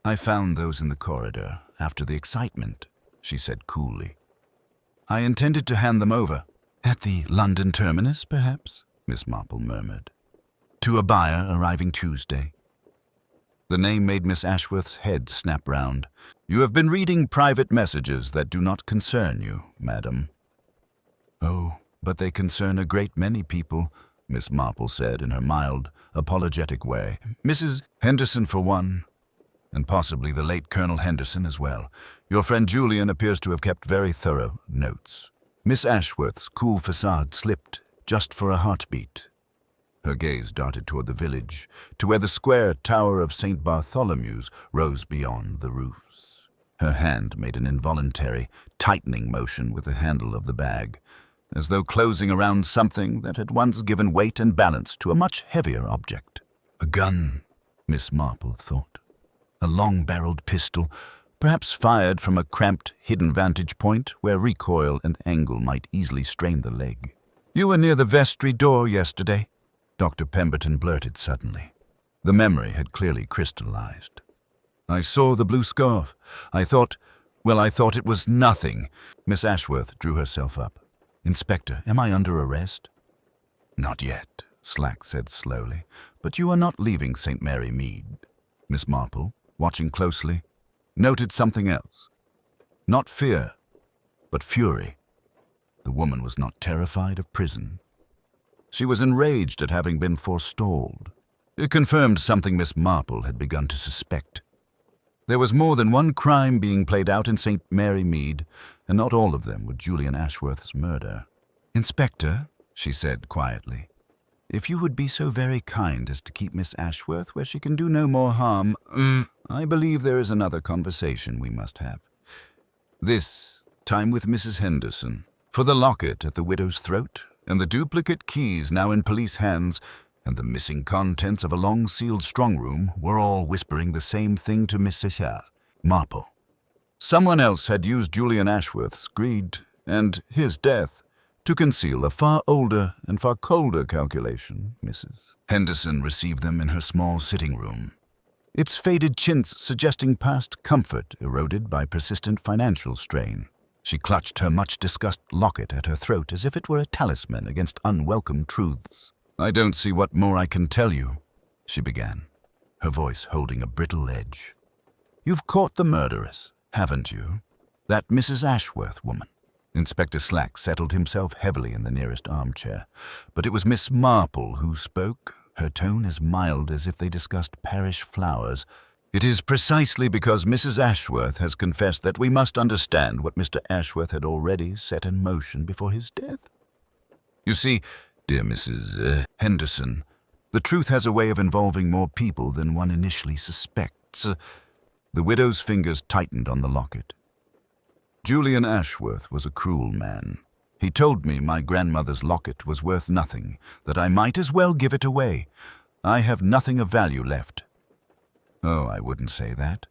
"I found those in the corridor after the excitement," she said coolly. "I intended to hand them over." "At the London terminus, perhaps?" Miss Marple murmured. "To a buyer arriving Tuesday." The name made Miss Ashworth's head snap round. "You have been reading private messages that do not concern you, madam." "Oh, but they concern a great many people," Miss Marple said in her mild, apologetic way. "Mrs. Henderson for one, and possibly the late Colonel Henderson as well. Your friend Julian appears to have kept very thorough notes." Miss Ashworth's cool facade slipped just for a heartbeat. Her gaze darted toward the village, to where the square tower of St. Bartholomew's rose beyond the roofs. Her hand made an involuntary, tightening motion with the handle of the bag, as though closing around something that had once given weight and balance to a much heavier object. A gun, Miss Marple thought. A long-barreled pistol, perhaps fired from a cramped, hidden vantage point where recoil and angle might easily strain the leg. "You were near the vestry door yesterday," Dr. Pemberton blurted suddenly. The memory had clearly crystallized. "I saw the blue scarf. I thought it was nothing." Miss Ashworth drew herself up. "Inspector, am I under arrest?" "Not yet," Slack said slowly. "But you are not leaving St. Mary Mead." Miss Marple, watching closely, noted something else. Not fear, but fury. The woman was not terrified of prison. She was enraged at having been forestalled. It confirmed something Miss Marple had begun to suspect. There was more than one crime being played out in St. Mary Mead, and not all of them were Julian Ashworth's murder. "Inspector," she said quietly, "if you would be so very kind as to keep Miss Ashworth where she can do no more harm, I believe there is another conversation we must have. This time with Mrs. Henderson. For the locket at the widow's throat, and the duplicate keys now in police hands, and the missing contents of a long-sealed strong room were all whispering the same thing to Mrs. Marple. Someone else had used Julian Ashworth's greed and his death to conceal a far older and far colder calculation, Mrs. Henderson received them in her small sitting room, its faded chintz suggesting past comfort eroded by persistent financial strain. She clutched her much-discussed locket at her throat as if it were a talisman against unwelcome truths. "I don't see what more I can tell you," she began, her voice holding a brittle edge. "You've caught the murderess, haven't you? That Mrs. Ashworth woman." Inspector Slack settled himself heavily in the nearest armchair, but it was Miss Marple who spoke, her tone as mild as if they discussed parish flowers. "It is precisely because Mrs. Ashworth has confessed that we must understand what Mr. Ashworth had already set in motion before his death. You see, dear Mrs. Henderson, the truth has a way of involving more people than one initially suspects." The widow's fingers tightened on the locket. "Julian Ashworth was a cruel man. He told me my grandmother's locket was worth nothing, that I might as well give it away. I have nothing of value left." "Oh, I wouldn't say that,"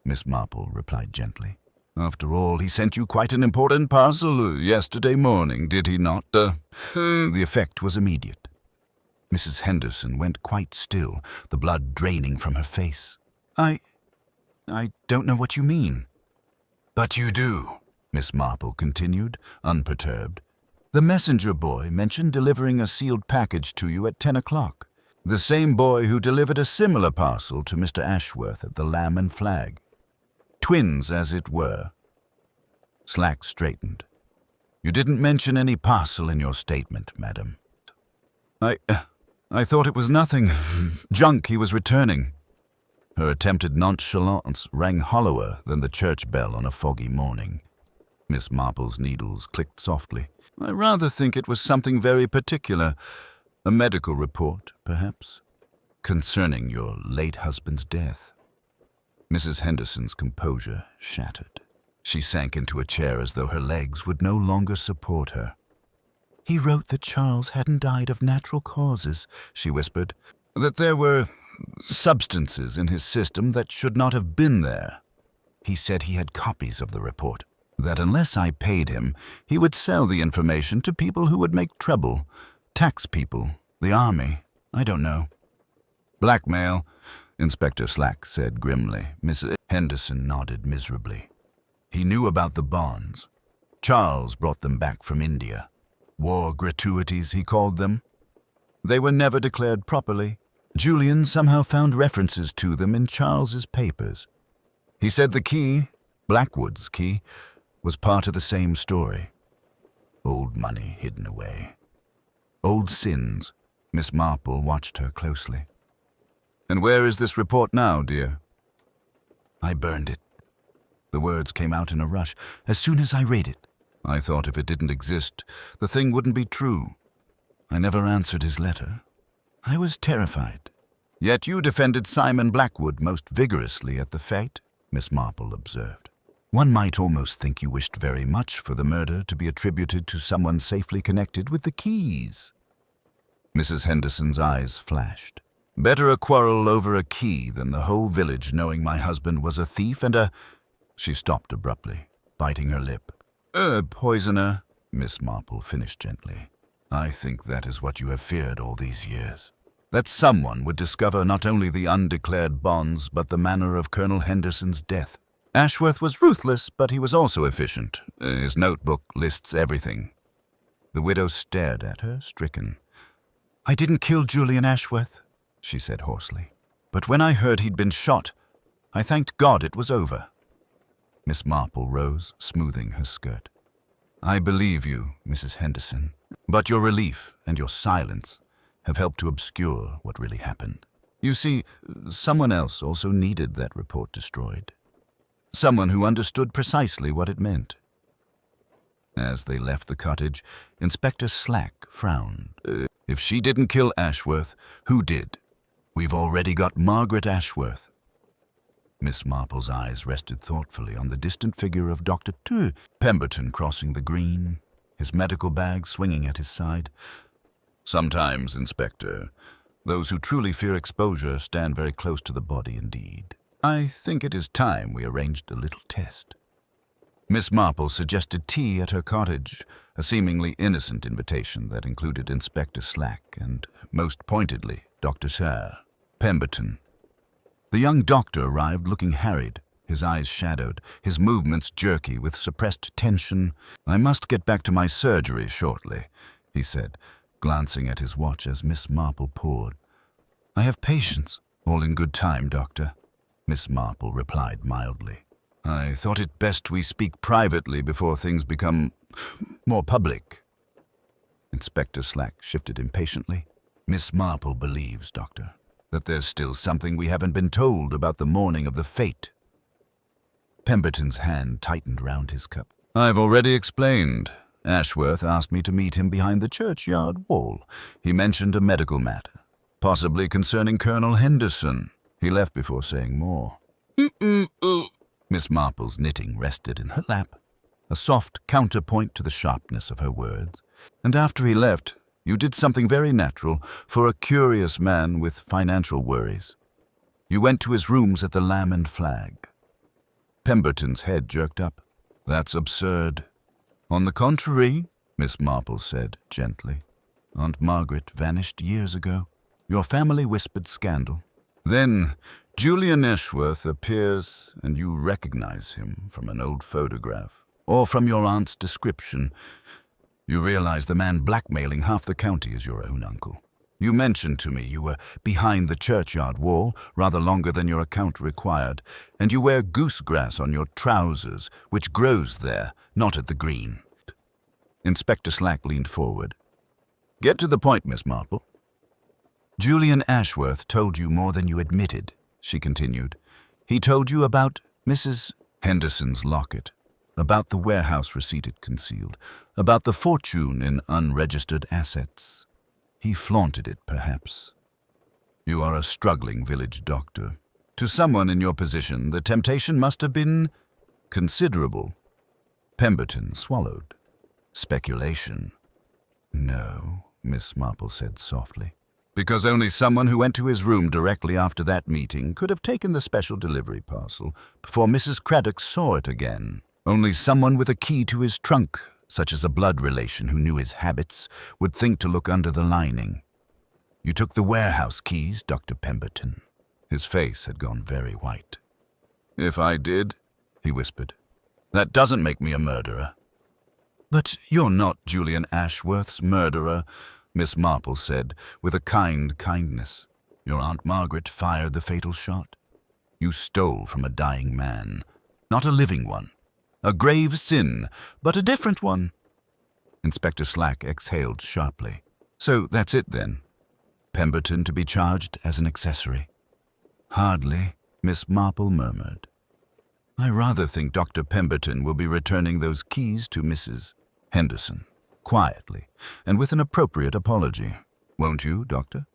Miss Marple replied gently. "After all, he sent you quite an important parcel yesterday morning, did he not?" The effect was immediate. Mrs. Henderson went quite still, the blood draining from her face. I don't know what you mean." "But you do," Miss Marple continued, unperturbed. "The messenger boy mentioned delivering a sealed package to you at 10 o'clock. The same boy who delivered a similar parcel to Mr. Ashworth at the Lamb and Flag. Twins, as it were." Slack straightened. "You didn't mention any parcel in your statement, madam." I thought it was nothing. Junk he was returning." Her attempted nonchalance rang hollower than the church bell on a foggy morning. Miss Marple's needles clicked softly. "I rather think it was something very particular. A medical report, perhaps, concerning your late husband's death." Mrs. Henderson's composure shattered. She sank into a chair as though her legs would no longer support her. "He wrote that Charles hadn't died of natural causes," she whispered. "That there were substances in his system that should not have been there. He said he had copies of the report. That unless I paid him, he would sell the information to people who would make trouble. Tax people, the army, I don't know." "Blackmail," Inspector Slack said grimly. Miss Henderson nodded miserably. "He knew about the bonds. Charles brought them back from India. War gratuities, he called them. They were never declared properly. Julian somehow found references to them in Charles's papers. He said the key, Blackwood's key, was part of the same story. Old money hidden away. Old sins." Miss Marple watched her closely. "And where is this report now, dear?" "I burned it." The words came out in a rush. "As soon as I read it. I thought if it didn't exist, the thing wouldn't be true. I never answered his letter. I was terrified." "Yet you defended Simon Blackwood most vigorously at the fete," Miss Marple observed. "One might almost think you wished very much for the murder to be attributed to someone safely connected with the keys." Mrs. Henderson's eyes flashed. "Better a quarrel over a key than the whole village knowing my husband was a thief and a—" She stopped abruptly, biting her lip. Poisoner," Miss Marple finished gently. "I think that is what you have feared all these years. That someone would discover not only the undeclared bonds, but the manner of Colonel Henderson's death. Ashworth was ruthless, but he was also efficient. His notebook lists everything." The widow stared at her, stricken. "I didn't kill Julian Ashworth," she said hoarsely. "But when I heard he'd been shot, I thanked God it was over." Miss Marple rose, smoothing her skirt. "I believe you, Mrs. Henderson, but your relief and your silence have helped to obscure what really happened. You see, someone else also needed that report destroyed. Someone who understood precisely what it meant." As they left the cottage, Inspector Slack frowned. "If she didn't kill Ashworth, who did? We've already got Margaret Ashworth." Miss Marple's eyes rested thoughtfully on the distant figure of Dr. Pemberton crossing the green, his medical bag swinging at his side. "Sometimes, Inspector, those who truly fear exposure stand very close to the body indeed. I think it is time we arranged a little test." Miss Marple suggested tea at her cottage, a seemingly innocent invitation that included Inspector Slack and, most pointedly, Dr. Sir Pemberton. The young doctor arrived looking harried, his eyes shadowed, his movements jerky with suppressed tension. "I must get back to my surgery shortly," he said, glancing at his watch as Miss Marple poured. "I have patience." "All in good time, Doctor," Miss Marple replied mildly. "I thought it best we speak privately before things become more public." Inspector Slack shifted impatiently. "Miss Marple believes, Doctor, that there's still something we haven't been told about the morning of the fate." Pemberton's hand tightened round his cup. "I've already explained. Ashworth asked me to meet him behind the churchyard wall. He mentioned a medical matter, possibly concerning Colonel Henderson. He left before saying more." Miss Marple's knitting rested in her lap, a soft counterpoint to the sharpness of her words. "And after he left, you did something very natural for a curious man with financial worries. You went to his rooms at the Lamb and Flag." Pemberton's head jerked up. "That's absurd." "On the contrary," Miss Marple said gently. "Aunt Margaret vanished years ago. Your family whispered scandal. Then Julian Ashworth appears and you recognize him from an old photograph or from your aunt's description. You realize the man blackmailing half the county is your own uncle. You mentioned to me you were behind the churchyard wall rather longer than your account required, and you wear goosegrass on your trousers, which grows there, not at the green." Inspector Slack leaned forward. "Get to the point, Miss Marple." "Julian Ashworth told you more than you admitted," she continued. "He told you about Mrs. Henderson's locket, about the warehouse receipt it concealed, about the fortune in unregistered assets. He flaunted it, perhaps. You are a struggling village doctor. To someone in your position, the temptation must have been considerable." Pemberton swallowed. "Speculation." "No," Miss Marple said softly. "Because only someone who went to his room directly after that meeting could have taken the special delivery parcel before Mrs. Craddock saw it again. Only someone with a key to his trunk, such as a blood relation who knew his habits, would think to look under the lining. You took the warehouse keys, Dr. Pemberton." His face had gone very white. "If I did," he whispered, "that doesn't make me a murderer." "But you're not Julian Ashworth's murderer," Miss Marple said, with a kindness. "Your Aunt Margaret fired the fatal shot. You stole from a dying man, not a living one. A grave sin, but a different one." Inspector Slack exhaled sharply. "So that's it then? Pemberton to be charged as an accessory?" "Hardly," Miss Marple murmured. "I rather think Dr. Pemberton will be returning those keys to Mrs. Henderson, quietly, and with an appropriate apology. Won't you, Doctor?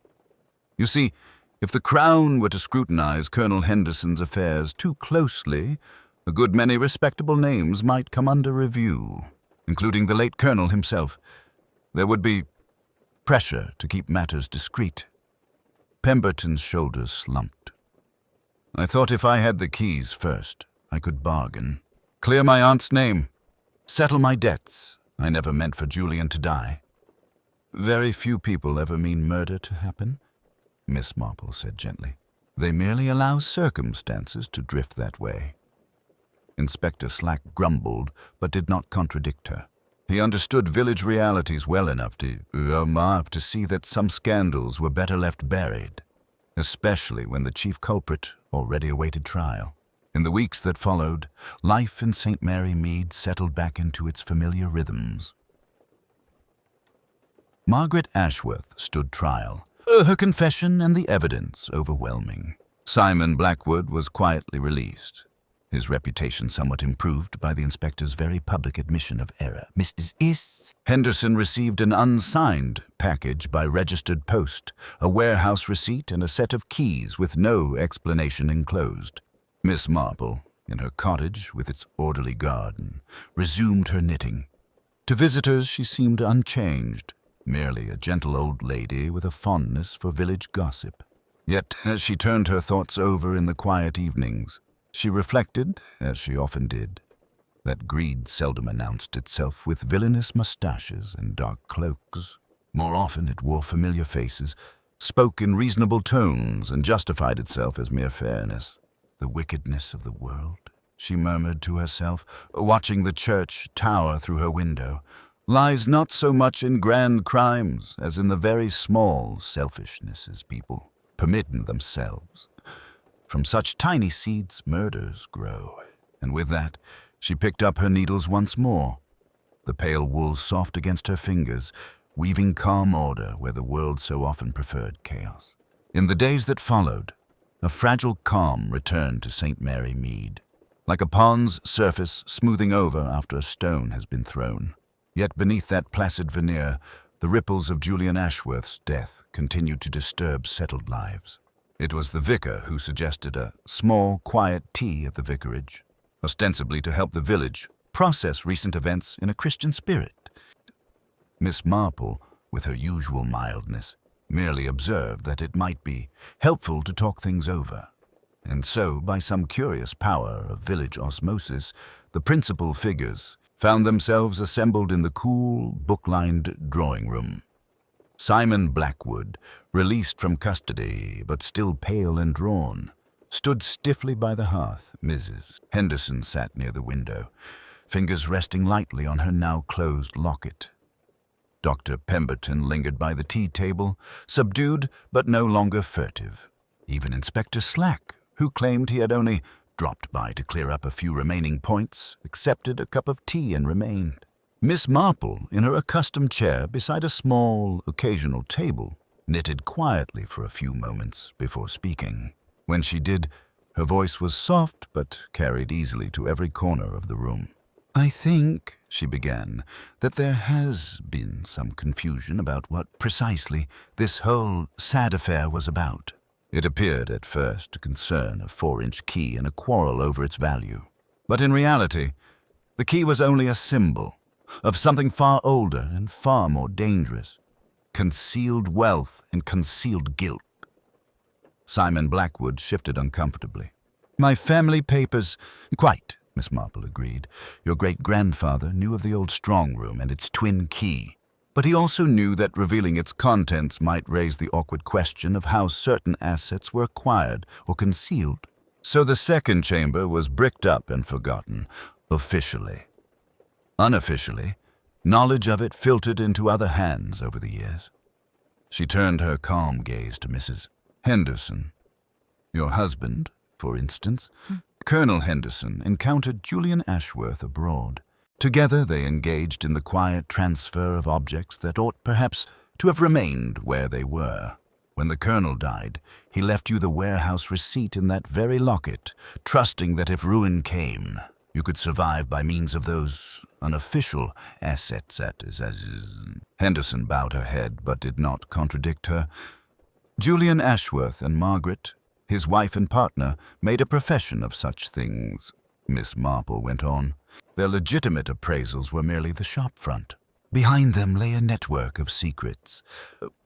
You see, if the Crown were to scrutinize Colonel Henderson's affairs too closely, a good many respectable names might come under review, including the late Colonel himself. There would be pressure to keep matters discreet." Pemberton's shoulders slumped. "I thought if I had the keys first, I could bargain. Clear my aunt's name. Settle my debts. I never meant for Julian to die." "Very few people ever mean murder to happen," Miss Marple said gently. "They merely allow circumstances to drift that way." Inspector Slack grumbled, but did not contradict her. He understood village realities well enough to see that some scandals were better left buried, especially when the chief culprit already awaited trial. In the weeks that followed, life in St. Mary Mead settled back into its familiar rhythms. Margaret Ashworth stood trial, her confession and the evidence overwhelming. Simon Blackwood was quietly released, his reputation somewhat improved by the inspector's very public admission of error. Mrs. Henderson received an unsigned package by registered post, a warehouse receipt and a set of keys with no explanation enclosed. Miss Marple, in her cottage with its orderly garden, resumed her knitting. To visitors she seemed unchanged, merely a gentle old lady with a fondness for village gossip. Yet, as she turned her thoughts over in the quiet evenings, she reflected, as she often did, that greed seldom announced itself with villainous mustaches and dark cloaks. More often it wore familiar faces, spoke in reasonable tones, and justified itself as mere fairness. The wickedness of the world, she murmured to herself, watching the church tower through her window, lies not so much in grand crimes as in the very small selfishnesses people permit in themselves. From such tiny seeds murders grow, and with that she picked up her needles once more, the pale wool soft against her fingers, weaving calm order where the world so often preferred chaos. In the days that followed, a fragile calm returned to St. Mary Mead, like a pond's surface smoothing over after a stone has been thrown. Yet beneath that placid veneer, the ripples of Julian Ashworth's death continued to disturb settled lives. It was the vicar who suggested a small, quiet tea at the vicarage, ostensibly to help the village process recent events in a Christian spirit. Miss Marple, with her usual mildness, merely observed that it might be helpful to talk things over. And so, by some curious power of village osmosis, the principal figures found themselves assembled in the cool, book-lined drawing room. Simon Blackwood, released from custody but still pale and drawn, stood stiffly by the hearth. Mrs. Henderson sat near the window, fingers resting lightly on her now closed locket. Dr. Pemberton lingered by the tea table, subdued but no longer furtive. Even Inspector Slack, who claimed he had only dropped by to clear up a few remaining points, accepted a cup of tea and remained. Miss Marple, in her accustomed chair beside a small, occasional table, knitted quietly for a few moments before speaking. When she did, her voice was soft but carried easily to every corner of the room. "I think," she began, "that there has been some confusion about what precisely this whole sad affair was about. It appeared at first to concern a 4-inch key and a quarrel over its value. But in reality, the key was only a symbol of something far older and far more dangerous: concealed wealth and concealed guilt." Simon Blackwood shifted uncomfortably. "My family papers—" "Quite," Miss Marple agreed. "Your great-grandfather knew of the old strong room and its twin key. But he also knew that revealing its contents might raise the awkward question of how certain assets were acquired or concealed. So the second chamber was bricked up and forgotten, officially. Unofficially, knowledge of it filtered into other hands over the years." She turned her calm gaze to Mrs. Henderson. "Your husband, for instance, Colonel Henderson, encountered Julian Ashworth abroad. Together they engaged in the quiet transfer of objects that ought perhaps to have remained where they were. When the colonel died, he left you the warehouse receipt in that very locket, trusting that if ruin came, you could survive by means of those unofficial assets Henderson bowed her head but did not contradict her. "Julian Ashworth and Margaret, his wife and partner, made a profession of such things," Miss Marple went on. "Their legitimate appraisals were merely the shop front. Behind them lay a network of secrets,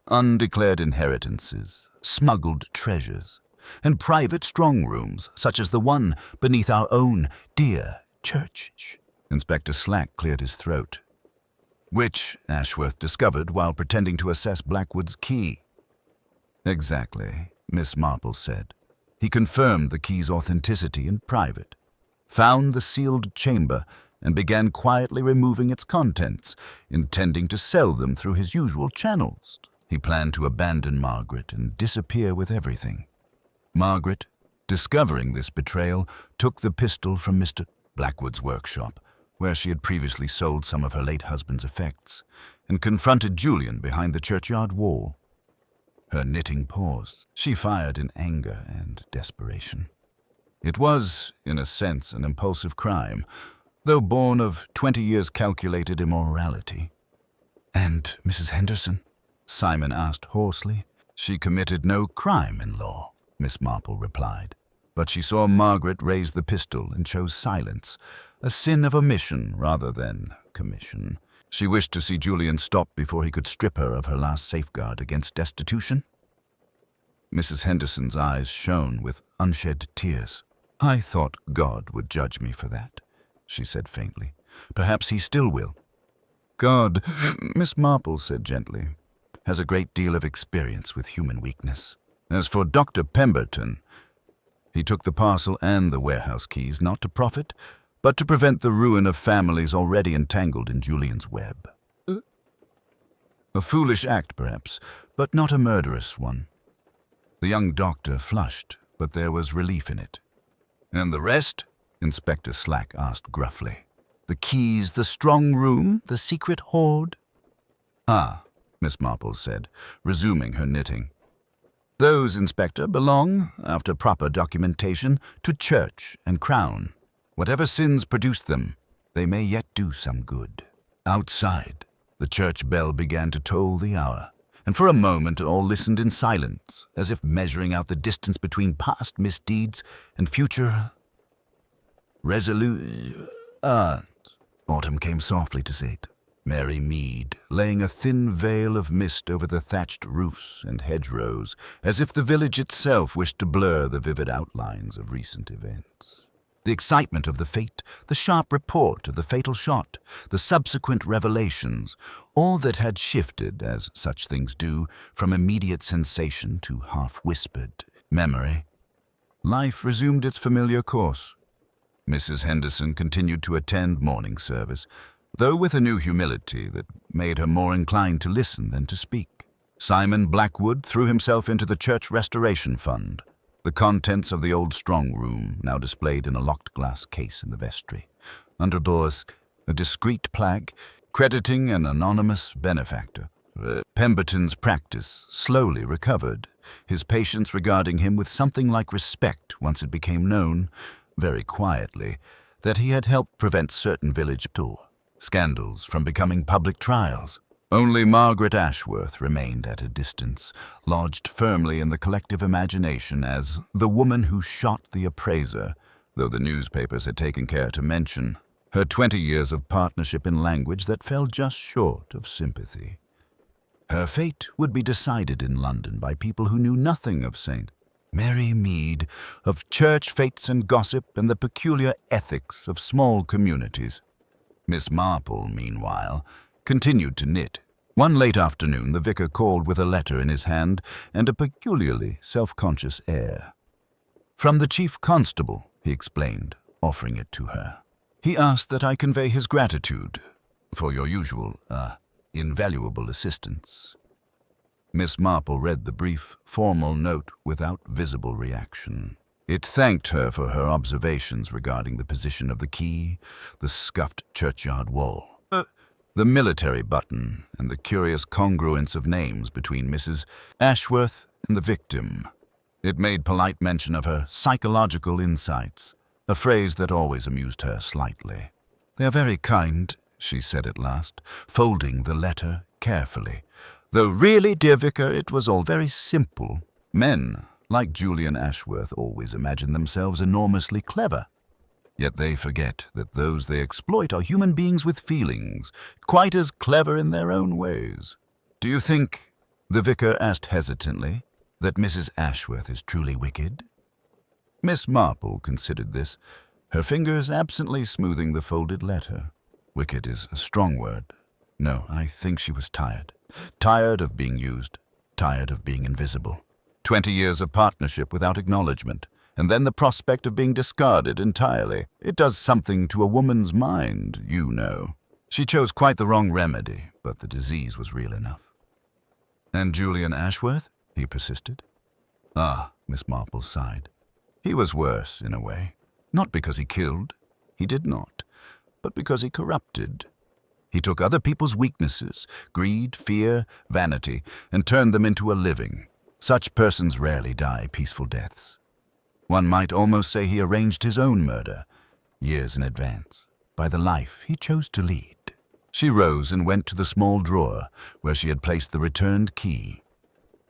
undeclared inheritances, smuggled treasures, and private strong rooms, such as the one beneath our own dear church." Inspector Slack cleared his throat. "Which Ashworth discovered while pretending to assess Blackwood's key." "Exactly," Miss Marple said. "He confirmed the key's authenticity in private, found the sealed chamber, and began quietly removing its contents, intending to sell them through his usual channels. He planned to abandon Margaret and disappear with everything. Margaret, discovering this betrayal, took the pistol from Mr. Blackwood's workshop, where she had previously sold some of her late husband's effects, and confronted Julian behind the churchyard wall." Her knitting paused. She fired in anger and desperation. It was, in a sense, an impulsive crime, though born of 20 years' calculated immorality. "And Mrs. Henderson?" Simon asked hoarsely. "She committed no crime in law," Miss Marple replied. "But she saw Margaret raise the pistol and chose silence, a sin of omission rather than commission. She wished to see Julian stop before he could strip her of her last safeguard against destitution." Mrs. Henderson's eyes shone with unshed tears. "I thought God would judge me for that. she said faintly. Perhaps he still will. God, Miss Marple said gently, has a great deal of experience with human weakness. As for Dr. Pemberton, he took the parcel and the warehouse keys not to profit, but to prevent the ruin of families already entangled in Julian's web. A foolish act, perhaps, but not a murderous one. The young doctor flushed, but there was relief in it. And the rest? Inspector Slack asked gruffly. The keys, the strong room, the secret hoard? Ah, Miss Marple said, resuming her knitting. Those, Inspector, belong, after proper documentation, to church and crown. Whatever sins produced them, they may yet do some good. Outside, the church bell began to toll the hour, and for a moment all listened in silence, as if measuring out the distance between past misdeeds and future Autumn came softly to sit. Merry Mead, laying a thin veil of mist over the thatched roofs and hedgerows, as if the village itself wished to blur the vivid outlines of recent events. The excitement of the fate, the sharp report of the fatal shot, the subsequent revelations, all that had shifted, as such things do, from immediate sensation to half-whispered memory. Life resumed its familiar course. Mrs. Henderson continued to attend morning service, though with a new humility that made her more inclined to listen than to speak. Simon Blackwood threw himself into the church restoration fund, the contents of the old strong room now displayed in a locked glass case in the vestry. Under doors, a discreet plaque crediting an anonymous benefactor. Pemberton's practice slowly recovered, his patients regarding him with something like respect once it became known, very quietly, that he had helped prevent certain village scandals from becoming public trials. Only Margaret Ashworth remained at a distance, lodged firmly in the collective imagination as the woman who shot the appraiser, though the newspapers had taken care to mention her 20 years of partnership in language that fell just short of sympathy. Her fate would be decided in London by people who knew nothing of St. Mary Mead, of church fates and gossip and the peculiar ethics of small communities. Miss Marple, meanwhile, continued to knit. One late afternoon the vicar called with a letter in his hand and a peculiarly self-conscious air. From the chief constable, he explained, offering it to her. He asked that I convey his gratitude for your usual, invaluable assistance. Miss Marple read the brief, formal note without visible reaction. It thanked her for her observations regarding the position of the key, the scuffed churchyard wall, the military button, and the curious congruence of names between Mrs. Ashworth and the victim. It made polite mention of her psychological insights, a phrase that always amused her slightly. They are very kind, she said at last, folding the letter carefully. Though really, dear vicar, it was all very simple. Men, like Julian Ashworth, always imagine themselves enormously clever. Yet they forget that those they exploit are human beings with feelings, quite as clever in their own ways. Do you think, the vicar asked hesitantly, that Mrs. Ashworth is truly wicked? Miss Marple considered this, her fingers absently smoothing the folded letter. Wicked is a strong word. No, I think she was tired. Tired of being used, tired of being invisible. 20 years of partnership without acknowledgement, and then the prospect of being discarded entirely. It does something to a woman's mind, you know. She chose quite the wrong remedy, but the disease was real enough. And Julian Ashworth? He persisted. Ah, Miss Marple sighed. He was worse, in a way. Not because he killed. He did not. But because he corrupted. He took other people's weaknesses, greed, fear, vanity, and turned them into a living. Such persons rarely die peaceful deaths. One might almost say he arranged his own murder, years in advance, by the life he chose to lead. She rose and went to the small drawer where she had placed the returned key.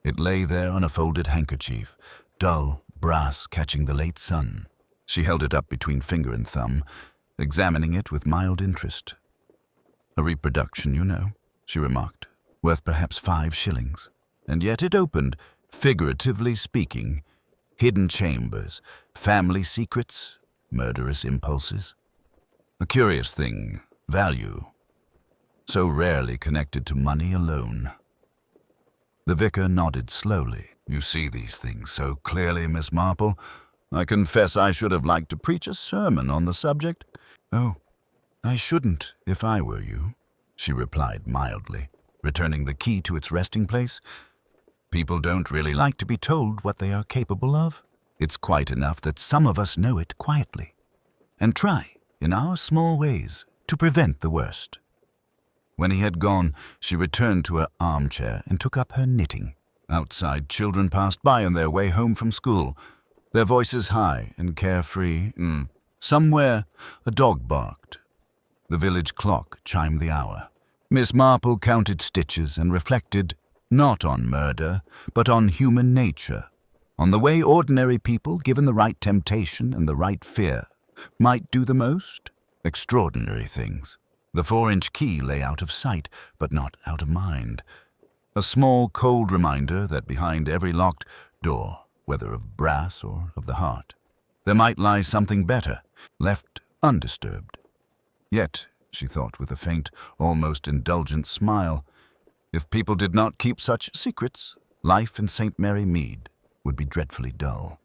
It lay there on a folded handkerchief, dull brass catching the late sun. She held it up between finger and thumb, examining it with mild interest. A reproduction, you know, she remarked, worth perhaps 5 shillings. And yet it opened, figuratively speaking, hidden chambers, family secrets, murderous impulses. A curious thing, value, so rarely connected to money alone. The vicar nodded slowly. You see these things so clearly, Miss Marple. I confess I should have liked to preach a sermon on the subject. Oh, I shouldn't if I were you, she replied mildly, returning the key to its resting place. People don't really like to be told what they are capable of. It's quite enough that some of us know it quietly, and try, in our small ways, to prevent the worst. When he had gone, she returned to her armchair and took up her knitting. Outside, children passed by on their way home from school, their voices high and carefree. Somewhere, a dog barked. The village clock chimed the hour. Miss Marple counted stitches and reflected not on murder, but on human nature, on the way ordinary people, given the right temptation and the right fear, might do the most extraordinary things. The 4-inch key lay out of sight, but not out of mind. A small, cold reminder that behind every locked door, whether of brass or of the heart, there might lie something better, left undisturbed. Yet, she thought with a faint, almost indulgent smile, if people did not keep such secrets, life in St. Mary Mead would be dreadfully dull.